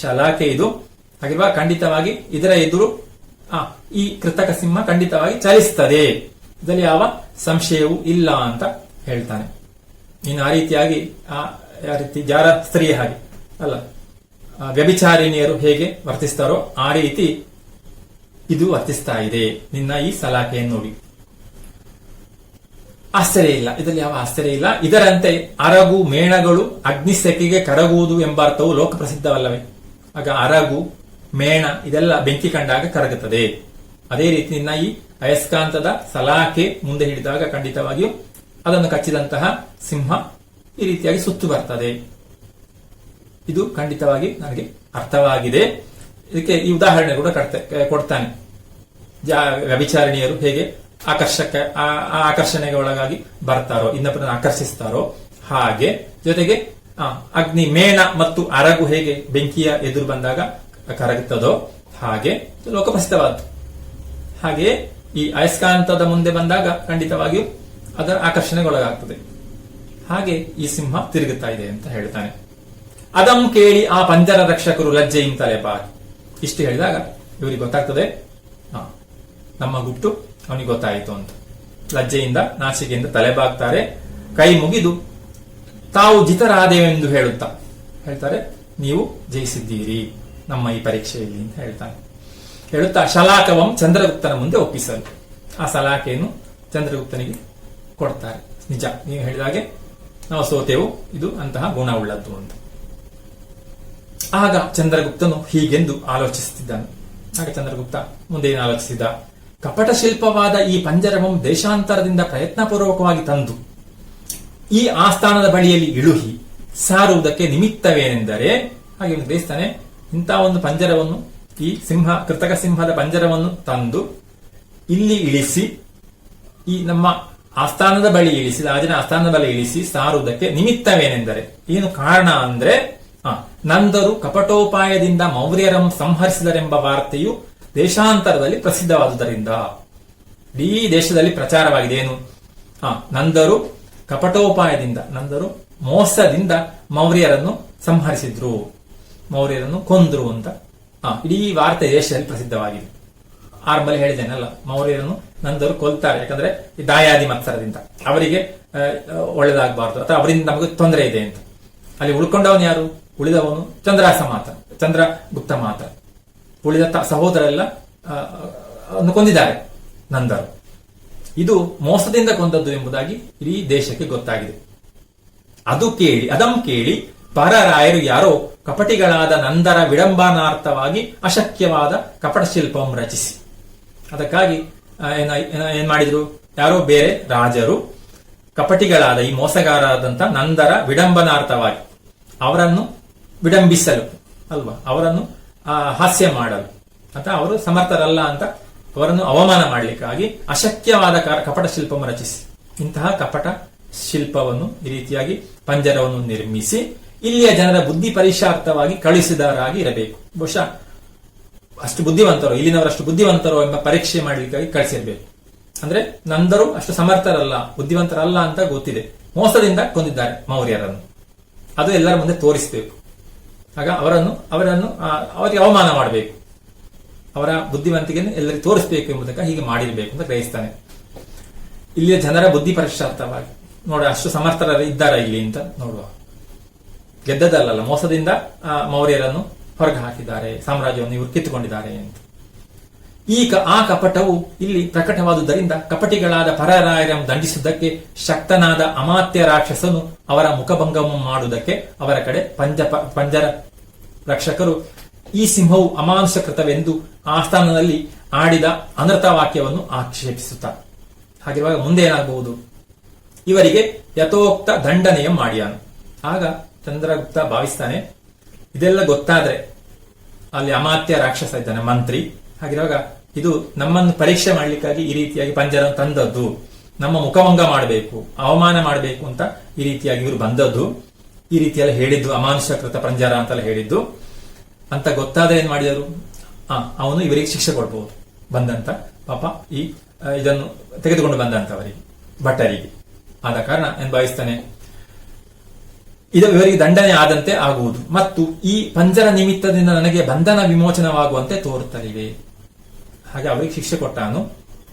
ಶಲಾಕೆ ಇದು. ಹಾಗಿರುವಾಗ ಖಂಡಿತವಾಗಿ ಇದರ ಎದುರು ಈ ಕೃತಕ ಸಿಂಹ ಖಂಡಿತವಾಗಿ ಚಲಿಸ್ತದೆ, ಇದರಲ್ಲಿ ಯಾವ ಸಂಶಯವೂ ಇಲ್ಲ ಅಂತ ಹೇಳ್ತಾನೆ. ಇನ್ನು ಆ ರೀತಿಯಾಗಿ ಯಾವ ರೀತಿ ಜಾರ ಸ್ತ್ರೀಯ ಹಾಗೆ ಅಲ್ಲ, ವ್ಯಭಿಚಾರಿಣಿಯರು ಹೇಗೆ ವರ್ತಿಸ್ತಾರೋ ಆ ರೀತಿ ಇದು ವರ್ತಿಸ್ತಾ ಇದೆ ನಿನ್ನ ಈ ಸಲಾಕೆಯನ್ನು ನೋಡಿ. ಆಶ್ಚರ್ಯ ಇಲ್ಲ, ಇದರಲ್ಲಿ ಯಾವ ಆಶ್ಚರ್ಯ ಇಲ್ಲ. ಇದರಂತೆ ಅರಗು ಮೇಣಗಳು ಅಗ್ನಿಸೆಕೆಗೆ ಕರಗುವುದು ಎಂಬ ಅರ್ಥವು ಲೋಕ ಪ್ರಸಿದ್ಧವಲ್ಲವೇ. ಆಗ ಅರಗು ಮೇಣ ಇದೆಲ್ಲ ಬೆಂಕಿ ಕಂಡಾಗ ಕರಗುತ್ತದೆ. ಅದೇ ರೀತಿ ನಿನ್ನ ಈ ಅಯಸ್ಕಾಂತದ ಸಲಾಕೆ ಮುಂದೆ ಹಿಡಿದಾಗ ಖಂಡಿತವಾಗಿಯೂ ಅದನ್ನು ಕಚ್ಚಿದಂತಹ ಸಿಂಹ ಈ ರೀತಿಯಾಗಿ ಸುತ್ತು ಬರ್ತದೆ. ಇದು ಖಂಡಿತವಾಗಿ ನನಗೆ ಅರ್ಥವಾಗಿದೆ. ಇದಕ್ಕೆ ಈ ಉದಾಹರಣೆ ಕೂಡ ಕೊಡ್ತಾನೆ. ವ್ಯಭಿಚಾರಿಣಿಯರು ಹೇಗೆ ಆಕರ್ಷಣೆಗೆ ಒಳಗಾಗಿ ಬರ್ತಾರೋ, ಇನ್ನೊಬ್ಬರನ್ನು ಆಕರ್ಷಿಸ್ತಾರೋ ಹಾಗೆ, ಜೊತೆಗೆ ಅಗ್ನಿ ಮೇಣ ಮತ್ತು ಅರಗು ಹೇಗೆ ಬೆಂಕಿಯ ಎದುರು ಬಂದಾಗ ಕರಗುತ್ತದೋ ಹಾಗೆ ಲೋಕಪ್ರಸಿದ್ಧವಾದ್ದು. ಹಾಗೆಯೇ ಈ ಅಯಸ್ಕಾಂತದ ಮುಂದೆ ಬಂದಾಗ ಖಂಡಿತವಾಗಿಯೂ ಅದರ ಆಕರ್ಷಣೆಗೊಳಗಾಗ್ತದೆ. ಹಾಗೆ ಈ ಸಿಂಹ ತಿರುಗುತ್ತಾ ಇದೆ ಅಂತ ಹೇಳ್ತಾನೆ. ಅದಂ ಕೇಳಿ ಆ ಪಂಜರ ರಕ್ಷಕರು ಲಜ್ಜೆಯಿಂದ ತಲೆಬಾಗಿ. ಇಷ್ಟು ಹೇಳಿದಾಗ ಇವರಿಗೆ ಗೊತ್ತಾಗ್ತದೆ, ನಮ್ಮ ಗುಟ್ಟು ಅವನಿಗೆ ಗೊತ್ತಾಯಿತು ಅಂತ. ಲಜ್ಜೆಯಿಂದ ನಾಚಿಕೆಯಿಂದ ತಲೆಬಾಗ್ತಾರೆ, ಕೈ ಮುಗಿದು ತಾವು ಜಿತರಾದೇವೆಂದು ಹೇಳ್ತಾರೆ, ನೀವು ಜಯಿಸಿದ್ದೀರಿ ನಮ್ಮ ಈ ಪರೀಕ್ಷೆಯಲ್ಲಿ ಅಂತ ಹೇಳ್ತಾನೆ. ಹೇಳುತ್ತಾ ಶಲಾಕವಂ ಚಂದ್ರಗುಪ್ತನ ಮುಂದೆ ಒಪ್ಪಿಸಲು ಆ ಸಲಾಕೆಯನ್ನು ಚಂದ್ರಗುಪ್ತನಿಗೆ ಕೊಡ್ತಾರೆ. ನಿಜ, ನೀವು ಹೇಳಿದಾಗೆ ನಾವು ಸೋತೆವು, ಇದು ಅಂತಹ ಗುಣವುಳ್ಳದ್ದು ಅಂತ. ಆಗ ಚಂದ್ರಗುಪ್ತನು ಹೀಗೆಂದು ಆಲೋಚಿಸುತ್ತಿದ್ದಾನೆ. ಆಗ ಚಂದ್ರಗುಪ್ತ ಮುಂದೆ ಏನು ಆಲೋಚಿಸಿದ? ಕಪಟ ಶಿಲ್ಪವಾದ ಈ ಪಂಜರವಂ ದೇಶಾಂತರದಿಂದ ಪ್ರಯತ್ನಪೂರ್ವಕವಾಗಿ ತಂದು ಈ ಆಸ್ಥಾನದ ಬಳಿಯಲ್ಲಿ ಇಳುಹಿ ಸಾರುವುದಕ್ಕೆ ನಿಮಿತ್ತವೇನೆಂದರೆ, ಹಾಗೆ ಗ್ರಹಿಸ್ತಾನೆ, ಇಂತಹ ಒಂದು ಪಂಜರವನ್ನು, ಈ ಕೃತಕ ಸಿಂಹದ ಪಂಜರವನ್ನು ತಂದು ಇಲ್ಲಿ ಇಳಿಸಿ, ಈ ನಮ್ಮ ಆಸ್ಥಾನದ ಬಳಿ ಇಳಿಸಿ, ರಾಜನ ಆಸ್ಥಾನದ ಬಳಿ ಇಳಿಸಿ ಸಾರುವುದಕ್ಕೆ ನಿಮಿತ್ತವೇನೆಂದರೆ, ಏನು ಕಾರಣ ಅಂದ್ರೆ, ನಂದರು ಕಪಟೋಪಾಯದಿಂದ ಮೌರ್ಯರನ್ನು ಸಂಹರಿಸಿದರೆಂಬ ವಾರ್ತೆಯು ದೇಶಾಂತರದಲ್ಲಿ ಪ್ರಸಿದ್ಧವಾದುದರಿಂದ ಇಡೀ ದೇಶದಲ್ಲಿ ಪ್ರಚಾರವಾಗಿದೆ. ಏನು? ನಂದರು ಕಪಟೋಪಾಯದಿಂದ, ನಂದರು ಮೋಸದಿಂದ ಮೌರ್ಯರನ್ನು ಸಂಹರಿಸಿದ್ರು, ಮೌರ್ಯರನ್ನು ಕೊಂದ್ರು ಅಂತ ಇಡೀ ವಾರ್ತೆ ದೇಶದಲ್ಲಿ ಪ್ರಸಿದ್ಧವಾಗಿದೆ. ಆರಂಭದಲ್ಲಿ ಹೇಳಿದ್ದೇನಲ್ಲ, ಮೌರ್ಯರನ್ನು ನಂದರು ಕೊಲ್ತಾರೆ, ಯಾಕಂದ್ರೆ ದಾಯಾದಿ ಮತ್ಸರದಿಂದ ಅವರಿಗೆ ಒಳ್ಳೇದಾಗಬಾರ್ದು ಅಥವಾ ಅವರಿಂದ ನಮಗೆ ತೊಂದರೆ ಇದೆ ಅಂತ. ಅಲ್ಲಿ ಉಳ್ಕೊಂಡವನು ಯಾರು? ಉಳಿದವನು ಚಂದ್ರಗುಪ್ತ ಮಾತ್ರ. ಉಳಿದ ಸಹೋದರೆಲ್ಲ ಕೊಂದಿದ್ದಾರೆ ನಂದರು. ಇದು ಮೋಸದಿಂದ ಕೊಂದದ್ದು ಎಂಬುದಾಗಿ ಇಡೀ ದೇಶಕ್ಕೆ ಗೊತ್ತಾಗಿದೆ. ಅದಂ ಕೇಳಿ ಪರರಾಯರು ಯಾರೋ ಕಪಟಿಗಳಾದ ನಂದರ ವಿಡಂಬನಾರ್ಥವಾಗಿ ಅಶಕ್ಯವಾದ ಕಪಟ ಶಿಲ್ಪವನ್ನು ರಚಿಸಿ, ಅದಕ್ಕಾಗಿ ಏನ್ ಮಾಡಿದ್ರು? ಯಾರೋ ಬೇರೆ ರಾಜರು ಕಪಟಿಗಳಾದ ಈ ಮೋಸಗಾರರಾದಂತ ನಂದರ ವಿಡಂಬನಾರ್ಥವಾಗಿ ಅವರನ್ನು ವಿಡಂಬಿಸಲು ಅಲ್ವಾ, ಅವರನ್ನು ಹಾಸ್ಯ ಮಾಡಲು ಅಥವಾ ಅವರು ಸಮರ್ಥರಲ್ಲ ಅಂತ ಅವರನ್ನು ಅವಮಾನ ಮಾಡಲಿಕ್ಕಾಗಿ ಅಶಕ್ಯವಾದ ಕಪಟ ಶಿಲ್ಪವನ್ನು ರಚಿಸಿ, ಇಂತಹ ಕಪಟ ಶಿಲ್ಪವನ್ನು ಈ ರೀತಿಯಾಗಿ ಪಂಜರವನ್ನು ನಿರ್ಮಿಸಿ ಇಲ್ಲಿಯ ಜನರ ಬುದ್ಧಿ ಪರೀಕ್ಷಾರ್ಥವಾಗಿ ಕಳಿಸಿದರಾಗಿ ಇರಬೇಕು. ಬಹುಶಃ ಅಷ್ಟು ಬುದ್ಧಿವಂತರೋ, ಇಲ್ಲಿನವರಷ್ಟು ಬುದ್ಧಿವಂತರೋ ಎಂಬ ಪರೀಕ್ಷೆ ಮಾಡಲಿಕ್ಕಾಗಿ ಕಳಿಸಿರ್ಬೇಕು. ಅಂದ್ರೆ ನಂದರು ಅಷ್ಟು ಸಮರ್ಥರಲ್ಲ, ಬುದ್ಧಿವಂತರಲ್ಲ ಅಂತ ಗೊತ್ತಿದೆ, ಮೋಸದಿಂದ ಕೊಂದಿದ್ದಾರೆ ಮೌರ್ಯರನ್ನು, ಅದು ಎಲ್ಲರ ಮುಂದೆ ತೋರಿಸಬೇಕು. ಆಗ ಅವರಿಗೆ ಅವಮಾನ ಮಾಡಬೇಕು, ಅವರ ಬುದ್ಧಿವಂತಿಕೆಯನ್ನು ಎಲ್ಲರಿಗೂ ತೋರಿಸಬೇಕು ಎಂಬುದಕ್ಕೆ ಹೀಗೆ ಮಾಡಿರಬೇಕು ಅಂತ ಗ್ರಹಿಸ್ತಾನೆ. ಇಲ್ಲಿಯ ಜನರ ಬುದ್ಧಿ ಪರೀಕ್ಷಾರ್ಥವಾಗಿ ನೋಡ, ಅಷ್ಟು ಸಮರ್ಥರ ಇದ್ದಾರ ಇಲ್ಲಿ ಅಂತ ನೋಡುವ. ಗೆದ್ದದಲ್ಲ, ಮೋಸದಿಂದ ಮೌರ್ಯರನ್ನು ಹೊರಗೆ ಹಾಕಿದ್ದಾರೆ, ಸಾಮ್ರಾಜ್ಯವನ್ನು ಇವರು ಕಿತ್ತುಕೊಂಡಿದ್ದಾರೆ ಅಂತ. ಆ ಕಪಟವು ಇಲ್ಲಿ ಪ್ರಕಟವಾದುದರಿಂದ ಕಪಟಿಗಳಾದ ಪರರಾಯರನ್ನು ದಂಡಿಸುವುದಕ್ಕೆ ಶಕ್ತನಾದ ಅಮಾತ್ಯ ರಾಕ್ಷಸನು ಅವರ ಮುಖಭಂಗವನ್ನು ಮಾಡುವುದಕ್ಕೆ ಅವರ ಕಡೆ ಪಂಜರ ರಕ್ಷಕರು ಈ ಸಿಂಹವು ಅಮಾನುಷಕೃತವೆಂದು ಆಸ್ಥಾನದಲ್ಲಿ ಆಡಿದ ಅನರ್ಥ ವಾಕ್ಯವನ್ನು ಆಕ್ಷೇಪಿಸುತ್ತಾರೆ. ಹಾಗಿರುವಾಗ ಮುಂದೆ ಏನಾಗಬಹುದು? ಇವರಿಗೆ ಯಥೋಕ್ತ ದಂಡನೆಯ ಮಾಡಿಯಾನು. ಆಗ ಚಂದ್ರಗುಪ್ತ ಭಾವಿಸ್ತಾನೆ, ಇದೆಲ್ಲ ಗೊತ್ತಾದ್ರೆ ಅಲ್ಲಿ ಅಮಾತ್ಯ ರಾಕ್ಷಸ ಇದ್ದಾನೆ, ಮಂತ್ರಿ. ಹಾಗಿರುವಾಗ ಇದು ನಮ್ಮನ್ನು ಪರೀಕ್ಷೆ ಮಾಡ್ಲಿಕ್ಕಾಗಿ ಈ ರೀತಿಯಾಗಿ ಪಂಜರ ತಂದದ್ದು, ನಮ್ಮ ಮುಖಭಂಗ ಮಾಡಬೇಕು, ಅವಮಾನ ಮಾಡಬೇಕು ಅಂತ ಈ ರೀತಿಯಾಗಿ ಇವರು ಬಂದದ್ದು, ಈ ರೀತಿಯೆಲ್ಲ ಹೇಳಿದ್ದು, ಅಮಾನುಷಕೃತ ಪಂಜರ ಅಂತೆಲ್ಲ ಹೇಳಿದ್ದು ಅಂತ ಗೊತ್ತಾದ್ರೆ ಏನ್ ಮಾಡಿದರು, ಅವನು ಇವರಿಗೆ ಶಿಕ್ಷೆ ಕೊಡ್ಬಹುದು. ಬಂದಂತ ಪಾಪ ಇದನ್ನು ತೆಗೆದುಕೊಂಡು ಬಂದಂತವರಿಗೆ, ಭಟ್ಟರಿಗೆ. ಆದ ಕಾರಣ ಏನ್ ಭಾವಿಸ್ತಾನೆ, ಇದು ಇವರಿಗೆ ದಂಡನೆ ಆದಂತೆ ಆಗುವುದು ಮತ್ತು ಈ ಪಂಜರ ನಿಮಿತ್ತದಿಂದ ನನಗೆ ಬಂಧನ ವಿಮೋಚನವಾಗುವಂತೆ ತೋರುತ್ತಲಿವೆ. ಹಾಗೆ ಅವರಿಗೆ ಶಿಕ್ಷೆ ಕೊಟ್ಟಾನು.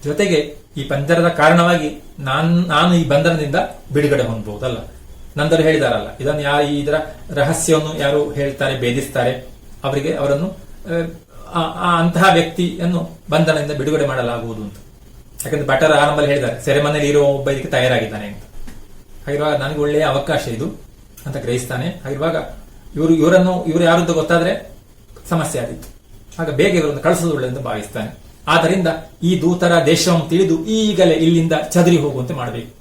ಜೊತೆಗೆ ಈ ಪಂಜರದ ಕಾರಣವಾಗಿ ನಾನು ಈ ಬಂಧನದಿಂದ ಬಿಡುಗಡೆ ಹೊಂದಬಹುದಲ್ಲ. ನಂದರು ಹೇಳಿದಾರಲ್ಲ, ಇದನ್ನು ಯಾರು ಇದರ ರಹಸ್ಯವನ್ನು ಯಾರು ಹೇಳ್ತಾರೆ, ಭೇದಿಸ್ತಾರೆ, ಅವರನ್ನು ಅಂತಹ ವ್ಯಕ್ತಿಯನ್ನು ಬಂಧನದಿಂದ ಬಿಡುಗಡೆ ಮಾಡಲಾಗುವುದು ಅಂತ. ಯಾಕಂದ್ರೆ ಭಟ್ಟರ ಆರಂಭದಲ್ಲಿ ಹೇಳಿದ್ದಾರೆ, ಸೆರೆಮನೆಯಲ್ಲಿ ಇರುವ ಒಬ್ಬ ಇದಕ್ಕೆ ತಯಾರಾಗಿದ್ದಾನೆ ಅಂತ. ಹಾಗಿರುವಾಗ ನನಗೆ ಒಳ್ಳೆಯ ಅವಕಾಶ ಇದು ಅಂತ ಗ್ರಹಿಸ್ತಾನೆ. ಹಾಗಿರುವಾಗ ಇವರು ಯಾರದ್ದು ಗೊತ್ತಾದ್ರೆ ಸಮಸ್ಯೆ ಆದಿತ್ತು. ಆಗ ಬೇಗ ಇವರನ್ನು ಕಳಿಸೋದು ಒಳ್ಳೆಯದು ಭಾವಿಸ್ತಾನೆ. ಆದ್ದರಿಂದ ಈ ದೂತರ ದೇಶವನ್ನು ತಿಳಿದು ಈಗಲೇ ಇಲ್ಲಿಂದ ಚದರಿ ಹೋಗುವಂತೆ ಮಾಡಬೇಕು.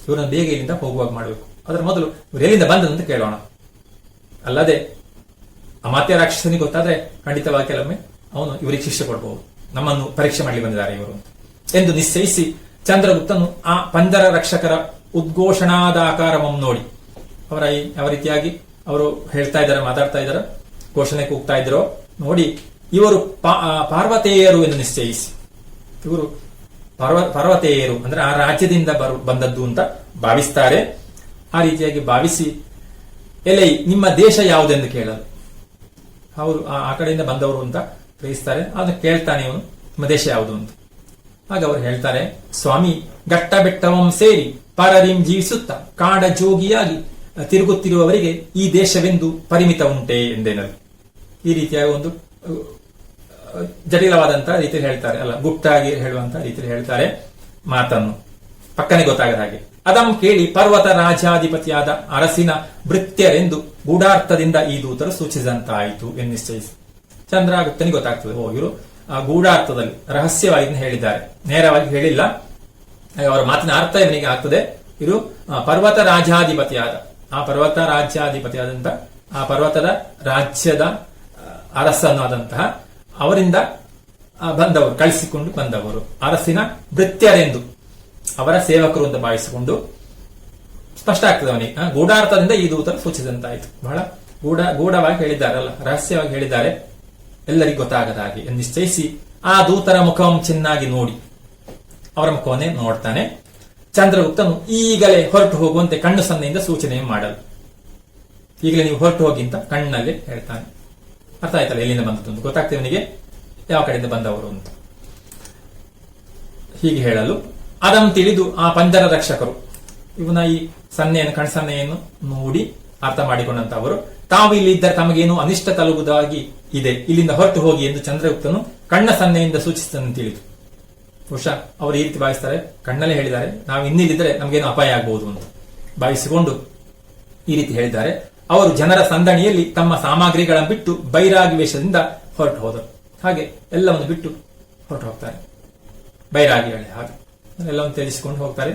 ಇವರನ್ನು ಬೇಗ ಇಲ್ಲಿಂದ ಹೋಗುವಾಗ ಮಾಡಬೇಕು. ಅದರ ಮೊದಲು ಇವರು ಎಲ್ಲಿಂದ ಬಂದಂತ ಕೇಳೋಣ. ಅಲ್ಲದೆ ಅಮಾತ್ಯ ರಾಕ್ಷಸನಿಗೆ ಗೊತ್ತಾದ್ರೆ ಖಂಡಿತವಾಗಿ ಕೆಲವೊಮ್ಮೆ ಅವನು ಇವರಿಗೆ ಶಿಕ್ಷೆ ಕೊಡಬಹುದು, ನಮ್ಮನ್ನು ಪರೀಕ್ಷೆ ಮಾಡಲಿ ಬಂದಿದ್ದಾರೆ ಇವರು ಎಂದು ನಿಶ್ಚಯಿಸಿ ಚಂದ್ರಗುಪ್ತನು ಆ ಪಂಜರ ರಕ್ಷಕರ ಉದ್ಘೋಷಣಾದ ಆಕಾರವನ್ನು ನೋಡಿ, ಯಾವ ರೀತಿಯಾಗಿ ಅವರು ಹೇಳ್ತಾ ಇದ್ದಾರೆ, ಮಾತಾಡ್ತಾ ಇದ್ದಾರೆ, ಘೋಷಣೆ ಕೂಗ್ತಾ ಇದ್ರೋ ನೋಡಿ, ಇವರು ಪಾರ್ವತೇಯರು ಎಂದು ನಿಶ್ಚಯಿಸಿ, ಇವರು ಪಾರ್ವತೇಯರು ಅಂದ್ರೆ ಆ ರಾಜ್ಯದಿಂದ ಬಂದದ್ದು ಅಂತ ಭಾವಿಸ್ತಾರೆ. ಆ ರೀತಿಯಾಗಿ ಭಾವಿಸಿ, ಎಲೈ ನಿಮ್ಮ ದೇಶ ಯಾವುದೆಂದು ಕೇಳಲು, ಅವರು ಆ ಕಡೆಯಿಂದ ಬಂದವರು ಅಂತ ಗ್ರಹಿಸ್ತಾರೆ. ಅದನ್ನು ಕೇಳ್ತಾನೆ ಇವನು, ನಿಮ್ಮ ದೇಶ ಯಾವುದು ಅಂತ. ಆಗ ಅವರು ಹೇಳ್ತಾರೆ, ಸ್ವಾಮಿ ಗಟ್ಟ ಬೆಟ್ಟವಂ ಸೇರಿ ಪರರಿಂ ಜೀವಿಸುತ್ತಾ ಕಾಡ ಜೋಗಿಯಾಗಿ ತಿರುಗುತ್ತಿರುವವರಿಗೆ ಈ ದೇಶವೆಂದು ಪರಿಮಿತ ಉಂಟೆ ಎಂದೇನದು. ಈ ರೀತಿಯಾಗಿ ಒಂದು ಜಟಿಲವಾದಂತಹ ರೀತಿಯಲ್ಲಿ ಹೇಳ್ತಾರೆ, ಅಲ್ಲ ಗುಪ್ತಾಗಿ ಹೇಳುವಂತಹ ರೀತಿಯಲ್ಲಿ ಹೇಳ್ತಾರೆ ಮಾತನ್ನು, ಪಕ್ಕನೆ ಗೊತ್ತಾಗದ ಹಾಗೆ. ಅದಂ ಕೇಳಿ ಪರ್ವತ ರಾಜಾಧಿಪತಿಯಾದ ಅರಸಿನ ಭೃತ್ಯರೆಂದು ಗೂಢಾರ್ಥದಿಂದ ಈ ದೂತರು ಸೂಚಿಸಿದಂತಾಯಿತು ಎಂದು ನಿಶ್ಚಯಿಸಿ. ಚಂದ್ರಗುಪ್ತನಿಗೆ ಗೊತ್ತಾಗ್ತದೆ, ಇವರು ಗೂಢಾರ್ಥದಲ್ಲಿ ರಹಸ್ಯವಾಗಿ ಹೇಳಿದ್ದಾರೆ, ನೇರವಾಗಿ ಹೇಳಿಲ್ಲ. ಅವರ ಮಾತಿನ ಅರ್ಥ ಇವನಿಗೆ ಆಗ್ತದೆ. ಇದು ಪರ್ವತ ರಾಜ್ಯಾಧಿಪತಿಯಾದ, ಆ ಪರ್ವತ ರಾಜ್ಯಾಧಿಪತಿಯಾದಂತ ಆ ಪರ್ವತದ ರಾಜ್ಯದ ಅರಸನಾದಂತಹ ಅವರಿಂದ ಬಂದವರು, ಕಳಿಸಿಕೊಂಡು ಬಂದವರು, ಅರಸಿನ ಭೃತ್ಯರೆಂದು ಅವರ ಸೇವಕರು ಅಂತ ಭಾವಿಸಿಕೊಂಡು ಸ್ಪಷ್ಟ ಆಗ್ತದೆ ಅವನಿಗೆ. ಗೂಢಾರ್ಥದಿಂದ ಈ ದೂತರು ಸೂಚಿಸಿದಂತಾಯಿತು. ಬಹಳ ಗೂಢವಾಗಿ ಹೇಳಿದ್ದಾರಲ್ಲ, ರಹಸ್ಯವಾಗಿ ಹೇಳಿದ್ದಾರೆ, ಎಲ್ಲರಿಗೂ ಗೊತ್ತಾಗದ ಹಾಗೆ ನಿಶ್ಚಯಿಸಿ ಆ ದೂತರ ಮುಖವನ್ನು ಚೆನ್ನಾಗಿ ನೋಡಿ, ಅವರ ಮುಖವನ್ನೇ ನೋಡ್ತಾನೆ. ಚಂದ್ರಗುಪ್ತನು ಈಗಲೇ ಹೊರಟು ಹೋಗುವಂತೆ ಕಣ್ಣು ಸನ್ನೆಯಿಂದ ಸೂಚನೆ ಮಾಡಲು, ಈಗಲೇ ನೀವು ಹೊರಟು ಹೋಗಿ ಅಂತ ಕಣ್ಣಲ್ಲಿ ಹೇಳ್ತಾನೆ. ಅರ್ಥ ಆಯ್ತಲ್ಲ ಎಲ್ಲಿಂದ ಬಂದದ್ದು ಗೊತ್ತಾಗ್ತದೆ ಅವನಿಗೆ, ಯಾವ ಕಡೆಯಿಂದ ಬಂದವರು ಅಂತ. ಹೀಗೆ ಹೇಳಲು ಅದನ್ನು ತಿಳಿದು ಆ ಪಂಜರ ರಕ್ಷಕರು ಇವನ ಈ ಸನ್ನೆಯನ್ನು, ಕಣ್ಸನ್ನೆಯನ್ನು ನೋಡಿ ಅರ್ಥ ಮಾಡಿಕೊಂಡಂತ ಅವರು, ತಾವು ಇಲ್ಲಿ ಇದ್ದರೆ ತಮಗೇನು ಅನಿಷ್ಟ ತಲುಪುವುದಾಗಿ ಇದೆ, ಇಲ್ಲಿಂದ ಹೊರಟು ಹೋಗಿ ಎಂದು ಚಂದ್ರಗುಪ್ತನು ಕಣ್ಣ ಸನ್ನೆಯಿಂದ ಸೂಚಿಸಿದನ್ನು ತಿಳಿದು. ಬಹುಶಃ ಅವರು ಈ ರೀತಿ ಭಾವಿಸ್ತಾರೆ, ಕಣ್ಣಲ್ಲೇ ಹೇಳಿದ್ದಾರೆ, ನಾವು ಇನ್ನಿಲ್ಲಿದ್ರೆ ನಮಗೇನು ಅಪಾಯ ಆಗಬಹುದು ಅಂತ ಭಾವಿಸಿಕೊಂಡು ಈ ರೀತಿ ಹೇಳಿದ್ದಾರೆ. ಅವರು ಜನರ ಸಂದಣಿಯಲ್ಲಿ ತಮ್ಮ ಸಾಮಗ್ರಿಗಳನ್ನು ಬಿಟ್ಟು ಬೈರಾಗಿ ವೇಷದಿಂದ ಹೊರಟು ಹೋದರು. ಹಾಗೆ ಎಲ್ಲವನ್ನು ಬಿಟ್ಟು ಹೊರಟು ಹೋಗ್ತಾರೆ, ಬೈರಾಗಿ ಹೇಳಿ ಹಾಗೆ ಎಲ್ಲವನ್ನು ತಿಳಿಸಿಕೊಂಡು ಹೋಗ್ತಾರೆ.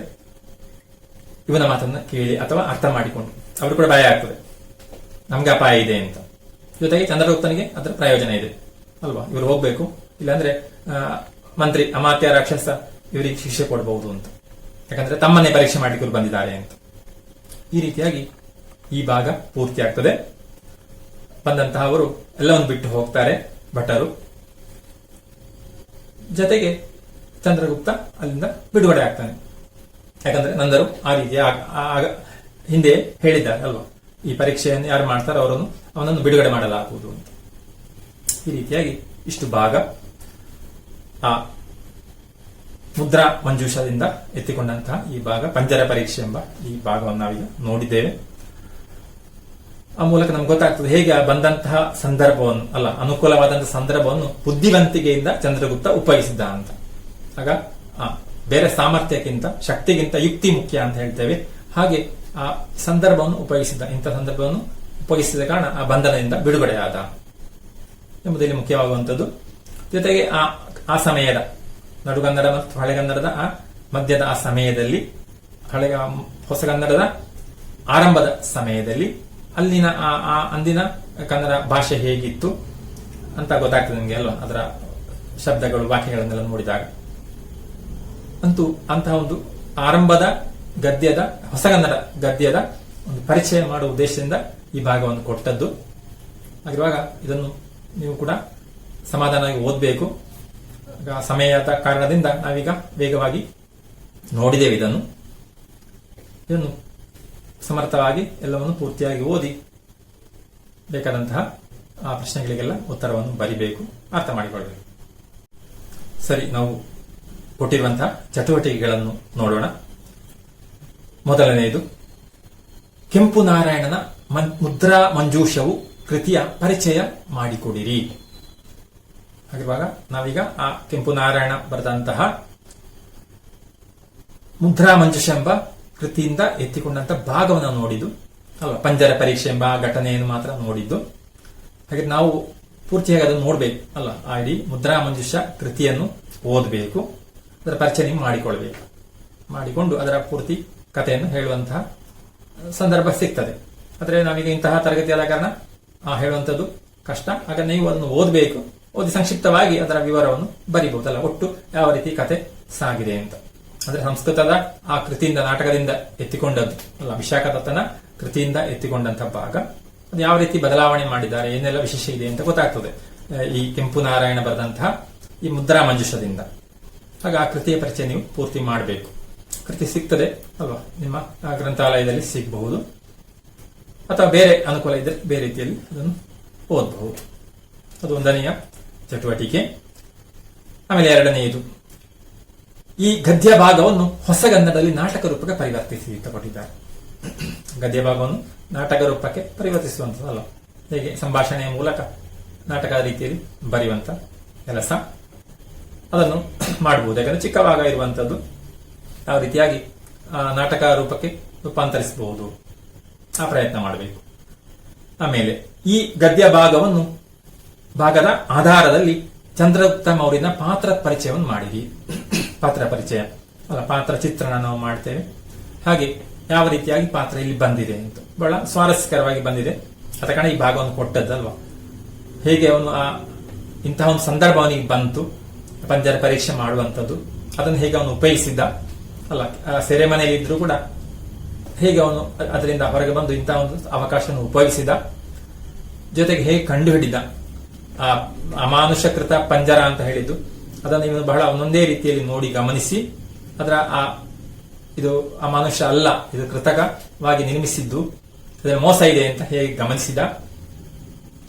ಇವನ ಮಾತನ್ನ ಕೇಳಿ ಅಥವಾ ಅರ್ಥ ಮಾಡಿಕೊಂಡು ಅವರು ಕೂಡ ಭಯ ಆಗ್ತದೆ, ನಮ್ಗೆ ಅಪಾಯ ಇದೆ ಅಂತ. ಜೊತೆಗೆ ಚಂದ್ರಗುಪ್ತನಿಗೆ ಅದರ ಪ್ರಯೋಜನ ಇದೆ ಅಲ್ವಾ, ಇವರು ಹೋಗ್ಬೇಕು, ಇಲ್ಲಾಂದ್ರೆ ಮಂತ್ರಿ ಅಮಾತ್ಯ ರಾಕ್ಷಸ ಇವರಿಗೆ ಶಿಕ್ಷೆ ಕೊಡಬಹುದು ಅಂತ, ಯಾಕಂದ್ರೆ ತಮ್ಮನ್ನೇ ಪರೀಕ್ಷೆ ಮಾಡಿಕೊಂಡು ಬಂದಿದ್ದಾರೆ ಅಂತ. ಈ ರೀತಿಯಾಗಿ ಈ ಭಾಗ ಪೂರ್ತಿ ಆಗ್ತದೆ. ಬಂದಂತಹ ಅವರು ಎಲ್ಲವನ್ನು ಬಿಟ್ಟು ಹೋಗ್ತಾರೆ ಭಟ್ಟರು. ಜೊತೆಗೆ ಚಂದ್ರಗುಪ್ತ ಅಲ್ಲಿಂದ ಬಿಡುಗಡೆ ಆಗ್ತಾನೆ. ಯಾಕಂದ್ರೆ ನಂದರು ಆ ರೀತಿಯ ಹಿಂದೆ ಹೇಳಿದ್ದಾರೆ ಅಲ್ವಾ, ಈ ಪರೀಕ್ಷೆಯನ್ನು ಯಾರು ಮಾಡ್ತಾರೋ ಅವನನ್ನು ಬಿಡುಗಡೆ ಮಾಡಲಾಗುವುದು ಅಂತ. ಈ ರೀತಿಯಾಗಿ ಇಷ್ಟು ಭಾಗ ಆ ಮುದ್ರಾ ಮಂಜೂಷದಿಂದ ಎತ್ತಿಕೊಂಡಂತಹ ಈ ಭಾಗ, ಪಂಜರ ಪರೀಕ್ಷೆ ಎಂಬ ಈ ಭಾಗವನ್ನು ನಾವೀಗ ನೋಡಿದ್ದೇವೆ. ಆ ಮೂಲಕ ನಮ್ಗೆ ಗೊತ್ತಾಗ್ತದೆ ಹೇಗೆ ಬಂದಂತಹ ಸಂದರ್ಭವನ್ನು, ಅಲ್ಲ ಅನುಕೂಲವಾದಂತಹ ಸಂದರ್ಭವನ್ನು ಬುದ್ಧಿವಂತಿಕೆಯಿಂದ ಚಂದ್ರಗುಪ್ತ ಉಪಯೋಗಿಸಿದ್ದ ಅಂತ. ಆಗ ಬೇರೆ ಸಾಮರ್ಥ್ಯಕ್ಕಿಂತ ಶಕ್ತಿಗಿಂತ ಯುಕ್ತಿ ಮುಖ್ಯ ಅಂತ ಹೇಳ್ತೇವೆ. ಹಾಗೆ ಆ ಸಂದರ್ಭವನ್ನು ಉಪಯೋಗಿಸಿದ, ಇಂಥ ಸಂದರ್ಭವನ್ನು ಉಪಯೋಗಿಸಿದ ಕಾರಣ ಆ ಬಂಧನದಿಂದ ಬಿಡುಗಡೆಯಾದ ಎಂಬುದರಲ್ಲಿ ಮುಖ್ಯವಾಗುವಂಥದ್ದು. ಜೊತೆಗೆ ಆ ಸಮಯದ ನಡುಗನ್ನಡ ಮತ್ತು ಹಳೆಗನ್ನಡದ ಆ ಮಧ್ಯದ ಆ ಸಮಯದಲ್ಲಿ, ಹೊಸಗನ್ನಡದ ಆರಂಭದ ಸಮಯದಲ್ಲಿ ಅಲ್ಲಿನ ಅಂದಿನ ಕನ್ನಡ ಭಾಷೆ ಹೇಗಿತ್ತು ಅಂತ ಗೊತ್ತಾಗ್ತದೆ ನಿಮಗೆ ಅಲ್ವಾ, ಅದರ ಶಬ್ದಗಳು ವಾಕ್ಯಗಳನ್ನೆಲ್ಲ ನೋಡಿದಾಗ. ಅಂತೂ ಅಂತಹ ಒಂದು ಆರಂಭದ ಗದ್ಯದ ಹೊಸಗನ್ನಡ ಗದ್ಯದ ಒಂದು ಪರಿಚಯ ಮಾಡುವ ಉದ್ದೇಶದಿಂದ ಈ ಭಾಗವನ್ನು ಕೊಟ್ಟದ್ದು. ಹಾಗಿರುವಾಗ ಇದನ್ನು ನೀವು ಕೂಡ ಸಮಾಧಾನವಾಗಿ ಓದಬೇಕು. ಸಮಯದ ಕಾರಣದಿಂದ ನಾವೀಗ ವೇಗವಾಗಿ ನೋಡಿದ್ದೇವೆ. ಇದನ್ನು ಸಮರ್ಥವಾಗಿ ಎಲ್ಲವನ್ನು ಪೂರ್ತಿಯಾಗಿ ಓದಿ ಬೇಕಾದಂತಹ ಆ ಪ್ರಶ್ನೆಗಳಿಗೆಲ್ಲ ಉತ್ತರವನ್ನು ಬರಿಬೇಕು, ಅರ್ಥ ಮಾಡಿಕೊಳ್ಬೇಕು. ಸರಿ, ನಾವು ಕೊಟ್ಟಿರುವಂತಹ ಚಟುವಟಿಕೆಗಳನ್ನು ನೋಡೋಣ. ಮೊದಲನೆಯದು, ಕೆಂಪು ನಾರಾಯಣನ ಮುದ್ರಾ ಮಂಜೂಷವು ಕೃತಿಯ ಪರಿಚಯ ಮಾಡಿಕೊಡಿರಿ. ಹಾಗಿರುವಾಗ ನಾವೀಗ ಆ ಕೆಂಪು ನಾರಾಯಣ ಬರೆದಂತಹ ಮುದ್ರಾ ಮಂಜುಷ ಎಂಬ ಕೃತಿಯಿಂದ ಎತ್ತಿಕೊಂಡಂತ ಭಾಗವನ್ನು ನೋಡಿದ್ದು ಅಲ್ಲ, ಪಂಜರ ಪರೀಕ್ಷೆ ಎಂಬ ಘಟನೆಯನ್ನು ಮಾತ್ರ ನೋಡಿದ್ದು. ಹಾಗೆ ನಾವು ಪೂರ್ತಿಯಾಗಿ ಅದನ್ನು ನೋಡ್ಬೇಕು ಅಲ್ಲ, ಆ ಇಡೀ ಮುದ್ರಾ ಮಂಜುಷ ಕೃತಿಯನ್ನು ಓದಬೇಕು, ಅದರ ಪರಿಚಯ ಮಾಡಿಕೊಳ್ಬೇಕು. ಮಾಡಿಕೊಂಡು ಅದರ ಪೂರ್ತಿ ಕಥೆಯನ್ನು ಹೇಳುವಂತಹ ಸಂದರ್ಭ ಸಿಗ್ತದೆ. ಆದ್ರೆ ನಾವೀಗ ಇಂತಹ ತರಗತಿ ಆದ ಕಾರಣ ಹೇಳುವಂಥದ್ದು ಕಷ್ಟ. ಆಗ ನೀವು ಅದನ್ನು ಓದಬೇಕು, ಓದಿ ಸಂಕ್ಷಿಪ್ತವಾಗಿ ಅದರ ವಿವರವನ್ನು ಬರಿಬಹುದಲ್ಲ, ಒಟ್ಟು ಯಾವ ರೀತಿ ಕತೆ ಸಾಗಿದೆ ಅಂತ. ಅಂದ್ರೆ ಸಂಸ್ಕೃತದ ಆ ಕೃತಿಯಿಂದ, ನಾಟಕದಿಂದ ಎತ್ತಿಕೊಂಡದ್ದು ಅಲ್ಲ, ವಿಶಾಖದತ್ತನ ಕೃತಿಯಿಂದ ಎತ್ತಿಕೊಂಡಂತಹ ಭಾಗ, ಅದು ಯಾವ ರೀತಿ ಬದಲಾವಣೆ ಮಾಡಿದ್ದಾರೆ, ಏನೆಲ್ಲ ವಿಶೇಷ ಇದೆ ಅಂತ ಗೊತ್ತಾಗ್ತದೆ ಈ ಕೆಂಪು ನಾರಾಯಣ ಬರೆದಂತಹ ಈ ಮುದ್ರಾ ಮಂಜುಷದಿಂದ. ಆಗ ಆ ಕೃತಿಯ ಪರಿಚಯ ನೀವು ಪೂರ್ತಿ ಮಾಡಬೇಕು. ಕೃತಿ ಸಿಗ್ತದೆ ಅಲ್ವಾ, ನಿಮ್ಮ ಗ್ರಂಥಾಲಯದಲ್ಲಿ ಸಿಗಬಹುದು, ಅಥವಾ ಬೇರೆ ಅನುಕೂಲ ಇದ್ದರೆ ಬೇರೆ ರೀತಿಯಲ್ಲಿ ಅದನ್ನು ಓದಬಹುದು. ಅದು ಒಂದನೆಯ ಚಟುವಟಿಕೆ. ಆಮೇಲೆ ಎರಡನೆಯದು, ಈ ಗದ್ಯ ಭಾಗವನ್ನು ಹೊಸಗನ್ನಡದಲ್ಲಿ ನಾಟಕ ರೂಪಕ್ಕೆ ಪರಿವರ್ತಿಸಿ ಅಂತ ಕೊಟ್ಟಿದ್ದಾರೆ. ಗದ್ಯ ಭಾಗವನ್ನು ನಾಟಕ ರೂಪಕ್ಕೆ ಪರಿವರ್ತಿಸುವಂತದಲ್ಲ, ಹೇಗೆ ಸಂಭಾಷಣೆಯ ಮೂಲಕ ನಾಟಕದ ರೀತಿಯಲ್ಲಿ ಬರೆಯುವಂತ ಕೆಲಸ, ಅದನ್ನು ಮಾಡಬಹುದು. ಯಾಕಂದ್ರೆ ಚಿಕ್ಕ ಭಾಗ ಇರುವಂತದ್ದು ಯಾವ ರೀತಿಯಾಗಿ ನಾಟಕ ರೂಪಕ್ಕೆ ರೂಪಾಂತರಿಸಬಹುದು, ಆ ಪ್ರಯತ್ನ ಮಾಡಬೇಕು. ಆಮೇಲೆ ಈ ಗದ್ಯ ಭಾಗದ ಆಧಾರದಲ್ಲಿ ಚಂದ್ರಗುಪ್ತ ಮೌರ್ಯನ ಪಾತ್ರ ಪರಿಚಯವನ್ನು ಮಾಡಿರಿ. ಪಾತ್ರ ಪರಿಚಯ ಅಲ್ಲ, ಪಾತ್ರ ಚಿತ್ರಣ ನಾವು ಮಾಡ್ತೇವೆ. ಹಾಗೆ ಯಾವ ರೀತಿಯಾಗಿ ಪಾತ್ರ ಇಲ್ಲಿ ಬಂದಿದೆ ಅಂತ ಬಹಳ ಸ್ವಾರಸ್ಯಕರವಾಗಿ ಬಂದಿದೆ. ಅದ ಕಾರಣ ಈ ಭಾಗವನ್ನು ಕೊಟ್ಟದ್ದಲ್ವಾ. ಹೇಗೆ ಅವನು ಇಂತಹ ಒಂದು ಸಂದರ್ಭ ಅವನಿಗೆ ಬಂತು, ಪಂಜರ ಪರೀಕ್ಷೆ ಮಾಡುವಂಥದ್ದು, ಅದನ್ನು ಹೇಗೆ ಅವನು ಉಪಯೋಗಿಸಿದ್ದ ಅಲ್ಲ, ಸೆರೆಮನೆಯಲ್ಲಿ ಇದ್ರೂ ಕೂಡ ಹೇಗೆ ಅವನು ಅದರಿಂದ ಹೊರಗೆ ಬಂದು ಇಂತಹ ಒಂದು ಅವಕಾಶವನ್ನು ಉಪಯೋಗಿಸಿದ, ಜೊತೆಗೆ ಹೇಗೆ ಕಂಡು ಹಿಡಿದ ಆ ಅಮಾನುಷಕೃತ ಪಂಜರ ಅಂತ ಹೇಳಿದ್ದು, ಅದನ್ನು ಇವನು ಬಹಳ ಒಂದೊಂದೇ ರೀತಿಯಲ್ಲಿ ನೋಡಿ ಗಮನಿಸಿ ಅದರ ಇದು ಅಮಾನುಷ ಅಲ್ಲ, ಇದು ಕೃತಕವಾಗಿ ನಿರ್ಮಿಸಿದ್ದು, ಇದರ ಮೋಸ ಇದೆ ಅಂತ ಹೇಗೆ ಗಮನಿಸಿದ,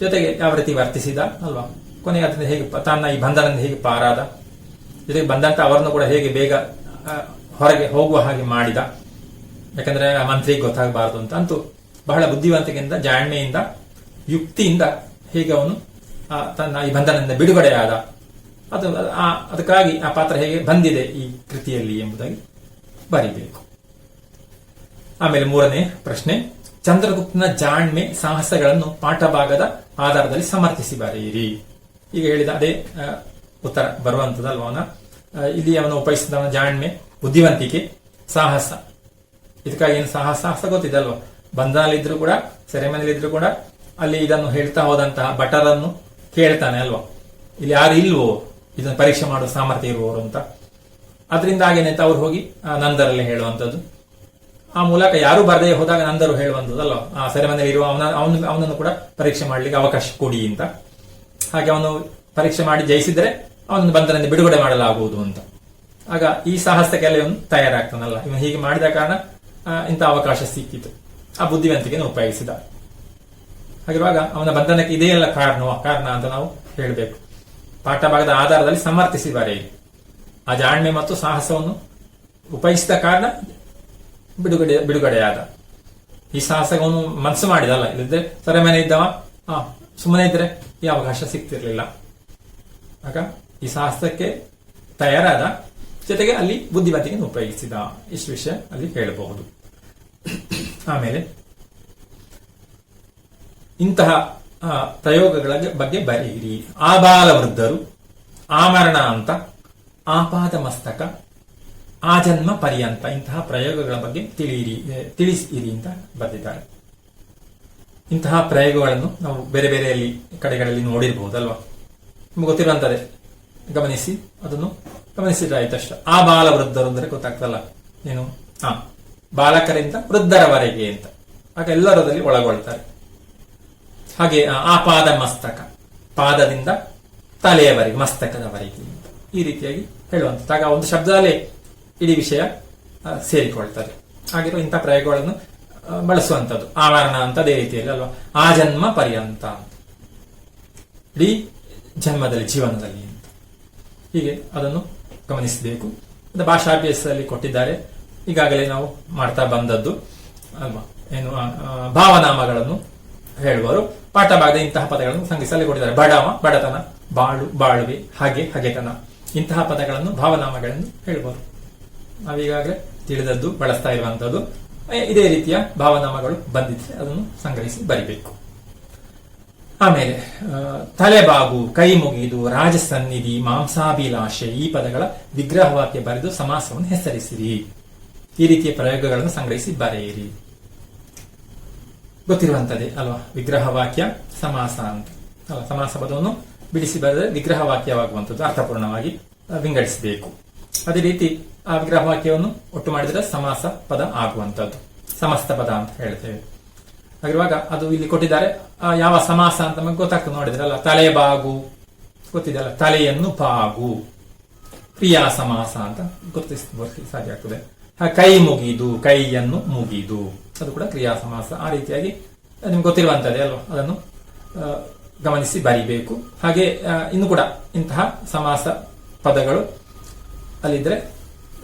ಜೊತೆಗೆ ಯಾವ ರೀತಿ ವರ್ತಿಸಿದ ಅಲ್ವಾ. ಕೊನೆಗೆ ಅದರಿಂದ ಹೇಗೆ ತನ್ನ ಈ ಬಂಧನದಿಂದ ಹೇಗೆ ಪಾರಾದ, ಜೊತೆಗೆ ಬಂದಂತ ಅವರನ್ನು ಕೂಡ ಹೇಗೆ ಬೇಗ ಹೊರಗೆ ಹೋಗುವ ಹಾಗೆ ಮಾಡಿದ, ಯಾಕಂದ್ರೆ ಆ ಮಂತ್ರಿಗೆ ಗೊತ್ತಾಗಬಾರದು ಅಂತ. ಅಂತೂ ಬಹಳ ಬುದ್ಧಿವಂತಿಕೆಯಿಂದ, ಜಾಣ್ಮೆಯಿಂದ, ಯುಕ್ತಿಯಿಂದ ಹೇಗೆ ಅವನು ತನ್ನ ಈ ಬಂಧನದಿಂದ ಬಿಡುಗಡೆಯಾದ, ಅದಕ್ಕಾಗಿ ಆ ಪಾತ್ರ ಹೇಗೆ ಬಂದಿದೆ ಈ ಕೃತಿಯಲ್ಲಿ ಎಂಬುದಾಗಿ ಬರೀಬೇಕು. ಆಮೇಲೆ ಮೂರನೇ ಪ್ರಶ್ನೆ, ಚಂದ್ರಗುಪ್ತನ ಜಾಣ್ಮೆ ಸಾಹಸಗಳನ್ನು ಪಾಠಭಾಗದ ಆಧಾರದಲ್ಲಿ ಸಮರ್ಥಿಸಿ ಬರೆಯಿರಿ. ಈಗ ಹೇಳಿದ ಅದೇ ಉತ್ತರ ಬರುವಂತದಲ್ವ. ಅವನ ಇಲ್ಲಿ ಅವನು ಉಪಯೋಗಿಸಿದ ಜಾಣ್ಮೆ, ಬುದ್ಧಿವಂತಿಕೆ, ಸಾಹಸ. ಇದಕ್ಕಾಗಿ ಏನು ಸಾಹಸ ಗೊತ್ತಿದೆ ಅಲ್ವಾ. ಬಂಧನಲ್ಲಿದ್ರು ಕೂಡ, ಸೆರೆಮನೆಯಲ್ಲಿದ್ರು ಕೂಡ ಅಲ್ಲಿ ಇದನ್ನು ಹೇಳ್ತಾ ಹೋದಂತಹ ಭಟರನ್ನು ಕೇಳ್ತಾನೆ ಅಲ್ವಾ, ಇಲ್ಲಿ ಯಾರು ಇಲ್ವೋ ಇದನ್ನು ಪರೀಕ್ಷೆ ಮಾಡುವ ಸಾಮರ್ಥ್ಯ ಇರುವವರು ಅಂತ. ಅದರಿಂದ ಆಗೇನಂತ ಅವ್ರು ಹೋಗಿ ನಂದರಲ್ಲಿ ಹೇಳುವಂಥದ್ದು, ಆ ಮೂಲಕ ಯಾರು ಬರದೇ ಹೋದಾಗ ನಂದರು ಹೇಳುವಂಥದ್ದು ಅಲ್ವಾ, ಆ ಸೆರೆಮನೆಯಲ್ಲಿ ಇರುವ ಅವನನ್ನು ಕೂಡ ಪರೀಕ್ಷೆ ಮಾಡ್ಲಿಕ್ಕೆ ಅವಕಾಶ ಕೊಡಿ ಅಂತ. ಹಾಗೆ ಅವನು ಪರೀಕ್ಷೆ ಮಾಡಿ ಜಯಿಸಿದ್ರೆ ಅವನನ್ನು ಬಂಧನದಿಂದ ಬಿಡುಗಡೆ ಮಾಡಲಾಗುವುದು ಅಂತ. ಆಗ ಈ ಸಾಹಸಕ್ಕೆಲ್ಲ ಇವನು ತಯಾರಾಗ್ತಾನಲ್ಲ. ಇವನು ಹೀಗೆ ಮಾಡಿದ ಕಾರಣ ಇಂಥ ಅವಕಾಶ ಸಿಕ್ಕಿತು, ಆ ಬುದ್ಧಿವಂತಿಕೆಯನ್ನು ಉಪಯೋಗಿಸಿದ. ಹಾಗಿರುವಾಗ ಅವನ ಬಂಧನಕ್ಕೆ ಇದೆಯಲ್ಲ ಕಾರಣ ಅಂತ ನಾವು ಹೇಳಬೇಕು. ಪಾಠಭಾಗದ ಆಧಾರದಲ್ಲಿ ಸಮರ್ಥಿಸಿ ಬರೆಯಿರಿ. ಆ ಜಾಣ್ಮೆ ಮತ್ತು ಸಾಹಸವನ್ನು ಉಪಯೋಗಿಸಿದ ಕಾರಣ ಬಿಡುಗಡೆಯಾದ. ಈ ಸಾಹಸವನ್ನು ಮನಸ್ಸು ಮಾಡಿದಲ್ಲ, ಇಲ್ಲದ್ರೆ ಸೆರೆಮನೆ ಇದ್ದವ ಸುಮ್ಮನೆ ಇದ್ರೆ ಈ ಅವಕಾಶ ಸಿಗ್ತಿರ್ಲಿಲ್ಲ. ಆಗ ಈ ಸಾಹಸಕ್ಕೆ ತಯಾರಾದ, ಜೊತೆಗೆ ಅಲ್ಲಿ ಬುದ್ಧಿವಂತಿಕೆಯನ್ನು ಉಪಯೋಗಿಸಿದ. ಇಷ್ಟು ವಿಷಯ ಅಲ್ಲಿ ಹೇಳಬಹುದು. ಆಮೇಲೆ ಇಂತಹ ಪ್ರಯೋಗಗಳ ಬಗ್ಗೆ ಬರೆಯಿರಿ. ಆಬಾಲ ವೃದ್ಧರು, ಆಮರಣ ಅಂತ, ಆಪಾದ ಮಸ್ತಕ, ಆಜನ್ಮ ಪರ್ಯಂತ, ಇಂತಹ ಪ್ರಯೋಗಗಳ ಬಗ್ಗೆ ತಿಳಿಸಿರಿ ಅಂತ ಬರೆದಿದ್ದಾರೆ. ಇಂತಹ ಪ್ರಯೋಗಗಳನ್ನು ನಾವು ಬೇರೆ ಬೇರೆಯಲ್ಲಿ ಕಡೆಗಳಲ್ಲಿ ನೋಡಿರಬಹುದಲ್ವಾ. ನಿಮ್ಗೆ ಗೊತ್ತಿರುವಂತದೆ, ಗಮನಿಸಿ, ಅದನ್ನು ಗಮನಿಸಿದ್ರಾಯ್ತಷ್ಟ. ಆ ಬಾಲ ವೃದ್ಧರು ಅಂದ್ರೆ ಗೊತ್ತಾಗ್ತಲ್ಲ, ಏನು ಬಾಲಕರಿಂದ ವೃದ್ಧರವರೆಗೆ ಅಂತ, ಆಗ ಎಲ್ಲರಲ್ಲಿ ಒಳಗೊಳ್ತಾರೆ. ಹಾಗೆ ಆಪಾದ ಮಸ್ತಕ, ಪಾದದಿಂದ ತಲೆಯವರೆಗೆ, ಮಸ್ತಕದವರೆಗೆ ಅಂತ ಈ ರೀತಿಯಾಗಿ ಹೇಳುವಂಥದ್ದು. ಆಗ ಒಂದು ಶಬ್ದದಲ್ಲೇ ಇಡೀ ವಿಷಯ ಸೇರಿಕೊಳ್ತಾರೆ. ಹಾಗಿರೋ ಇಂಥ ಪ್ರಯೋಗಗಳನ್ನು ಬಳಸುವಂಥದ್ದು. ಆವರಣ ಅಂತ ಅದೇ ರೀತಿಯಲ್ಲಿ ಅಲ್ವಾ, ಆ ಜನ್ಮ ಪರ್ಯಂತ ಅಂತ, ಇಡೀ ಜನ್ಮದಲ್ಲಿ, ಜೀವನದಲ್ಲಿ ಅಂತ. ಹೀಗೆ ಅದನ್ನು ಗಮನಿಸಬೇಕು. ಭಾಷಾಭ್ಯಾಸದಲ್ಲಿ ಕೊಟ್ಟಿದ್ದಾರೆ, ಈಗಾಗಲೇ ನಾವು ಮಾಡ್ತಾ ಬಂದದ್ದು ಅಲ್ವಾ. ಏನು ಭಾವನಾಮಗಳನ್ನು ಹೇಳುವರು. ಪಾಠ ಭಾಗದ ಇಂತಹ ಪದಗಳನ್ನು ಸಂಗ್ರಹಿಸಲು ಕೊಟ್ಟಿದ್ದಾರೆ. ಬಡವ, ಬಡತನ, ಬಾಳು, ಬಾಳುವೆ, ಹಾಗೆ, ಹಗೆತನ, ಇಂತಹ ಪದಗಳನ್ನು ಭಾವನಾಮಗಳನ್ನು ಹೇಳುವರು. ನಾವೀಗಾಗಲೇ ತಿಳಿದದ್ದು, ಬಳಸ್ತಾ ಇರುವಂತದ್ದು. ಇದೇ ರೀತಿಯ ಭಾವನಾಮಗಳು ಬಂದಿದ್ರೆ ಅದನ್ನು ಸಂಗ್ರಹಿಸಿ ಬರಿಬೇಕು. ಆಮೇಲೆ ತಲೆಬಾಗು, ಕೈ ಮುಗಿದು, ರಾಜಸನ್ನಿಧಿ, ಮಾಂಸಾಭಿಲಾಷೆ, ಈ ಪದಗಳ ವಿಗ್ರಹವಾಕ್ಯ ಬರೆದು ಸಮಾಸವನ್ನು ಹೆಸರಿಸಿರಿ. ಈ ರೀತಿಯ ಪ್ರಯೋಗಗಳನ್ನು ಸಂಗ್ರಹಿಸಿ ಬರೆಯಿರಿ. ಗೊತ್ತಿರುವಂತದ್ದೇ ಅಲ್ವಾ, ವಿಗ್ರಹವಾಕ್ಯ, ಸಮಾಸ ಅಂತ ಅಲ್ಲ. ಸಮಾಸ ಪದವನ್ನು ಬಿಡಿಸಿ ಬರೆದರೆ ವಿಗ್ರಹವಾಕ್ಯವಾಗುವಂಥದ್ದು, ಅರ್ಥಪೂರ್ಣವಾಗಿ ವಿಂಗಡಿಸಬೇಕು. ಅದೇ ರೀತಿ ಆ ವಿಗ್ರಹವಾಕ್ಯವನ್ನು ಒಟ್ಟು ಮಾಡಿದರೆ ಸಮಾಸ ಪದ ಆಗುವಂಥದ್ದು, ಸಮಸ್ತ ಪದ ಅಂತ ಹೇಳ್ತೇವೆ. ಹಾಗಿರುವಾಗ ಅದು ಇಲ್ಲಿ ಕೊಟ್ಟಿದ್ದಾರೆ. ಯಾವ ಸಮಾಸ ಅಂತ ನಮಗೆ ಗೊತ್ತಾಗ್ತದೆ ನೋಡಿದ್ರಲ್ಲ. ತಲೆಬಾಗು ಗೊತ್ತಿದೆಯಲ್ಲ, ತಲೆಯನ್ನು ಬಾಗು, ಕ್ರಿಯಾ ಸಮಾಸ ಅಂತ ಗುರುತಿಸಲಿಕ್ಕೆ ಸಾಧ್ಯ ಆಗ್ತದೆ. ಕೈ ಮುಗಿದು, ಕೈಯನ್ನು ಮುಗಿದು, ಅದು ಕೂಡ ಕ್ರಿಯಾ ಸಮಾಸ. ಆ ರೀತಿಯಾಗಿ ನಿಮ್ಗೆ ಗೊತ್ತಿರುವಂತದ್ದೇ ಅಲ್ವಾ, ಅದನ್ನು ಗಮನಿಸಿ ಬರಿಬೇಕು. ಹಾಗೆ ಇನ್ನು ಕೂಡ ಇಂತಹ ಸಮಾಸ ಪದಗಳು ಅಲ್ಲಿದ್ರೆ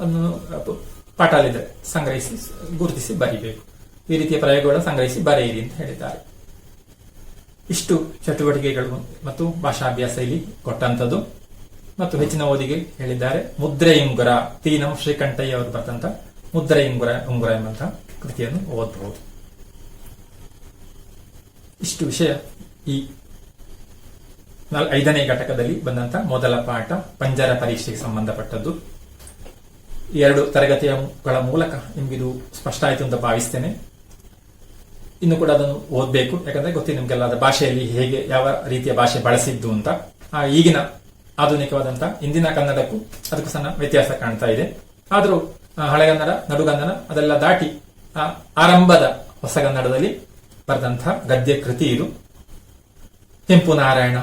ಅದನ್ನು ಪಾಠ ಅಲ್ಲಿದ್ರೆ ಸಂಗ್ರಹಿಸಿ ಗುರುತಿಸಿ ಬರಿಬೇಕು. ಈ ರೀತಿಯ ಪ್ರಯೋಗಗಳನ್ನು ಸಂಗ್ರಹಿಸಿ ಬರೆಯಿರಿ ಅಂತ ಹೇಳಿದ್ದಾರೆ. ಇಷ್ಟು ಚಟುವಟಿಕೆಗಳು ಮತ್ತು ಭಾಷಾಭ್ಯಾಸ ಇಲ್ಲಿ ಕೊಟ್ಟಂತದ್ದು. ಮತ್ತು ಹೆಚ್ಚಿನ ಓದಿಗೆ ಹೇಳಿದ್ದಾರೆ. ಮುದ್ರೆಯುಂಗುರ, ತೀನಂ ಶ್ರೀಕಂಠಯ್ಯ ಅವರು ಬರೆದಂತ ಮುದ್ರೆಯುಂಗುರ ಎಂಬಂತಹ ಕೃತಿಯನ್ನು ಓದಬಹುದು. ಇಷ್ಟು ವಿಷಯ ಈ 5ನೇ ಘಟಕದಲ್ಲಿ ಬಂದಂತ ಮೊದಲ ಪಾಠ, ಪಂಜರ ಪರೀಕ್ಷೆಗೆ ಸಂಬಂಧಪಟ್ಟದ್ದು. 2 ತರಗತಿಗಳ ಮೂಲಕ ನಿಮ್ಗಿದು ಸ್ಪಷ್ಟ ಆಯಿತು ಅಂತ ಭಾವಿಸ್ತೇನೆ. ಇನ್ನು ಕೂಡ ಅದನ್ನು ಓದಬೇಕು, ಯಾಕಂದ್ರೆ ಗೊತ್ತಿದೆ ನಿಮ್ಗೆಲ್ಲ ಅದರ ಭಾಷೆಯಲ್ಲಿ ಹೇಗೆ, ಯಾವ ರೀತಿಯ ಭಾಷೆ ಬಳಸಿದ್ದು ಅಂತ. ಈಗಿನ ಆಧುನಿಕವಾದಂತಹ ಇಂದಿನ ಕನ್ನಡಕ್ಕೂ ಅದಕ್ಕೂ ಸಣ್ಣ ವ್ಯತ್ಯಾಸ ಕಾಣ್ತಾ ಇದೆ. ಆದರೂ ಹಳೆಗನ್ನಡ, ನಡುಗನ್ನಡ ಅದೆಲ್ಲ ದಾಟಿ ಆರಂಭದ ಹೊಸಗನ್ನಡದಲ್ಲಿ ಬರೆದಂತಹ ಗದ್ಯ ಕೃತಿ ಇದು. ಕೆಂಪು ನಾರಾಯಣ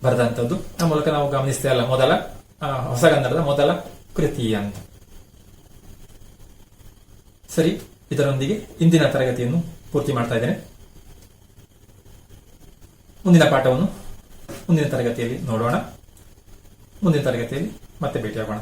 ಬರೆದಂಥದ್ದು. ಆ ಮೂಲಕ ನಾವು ಗಮನಿಸ್ತೇ ಅಲ್ಲ, ಮೊದಲ ಹೊಸಗನ್ನಡದ ಮೊದಲ ಕೃತಿ ಅಂತ. ಸರಿ, ಇದರೊಂದಿಗೆ ಇಂದಿನ ತರಗತಿಯನ್ನು ಪೂರ್ತಿ ಮಾಡ್ತಾ ಇದ್ದೇನೆ. ಮುಂದಿನ ಪಾಠವನ್ನು ಮುಂದಿನ ತರಗತಿಯಲ್ಲಿ ನೋಡೋಣ. ಮುಂದಿನ ತರಗತಿಯಲ್ಲಿ ಮತ್ತೆ ಭೇಟಿಯಾಗೋಣ.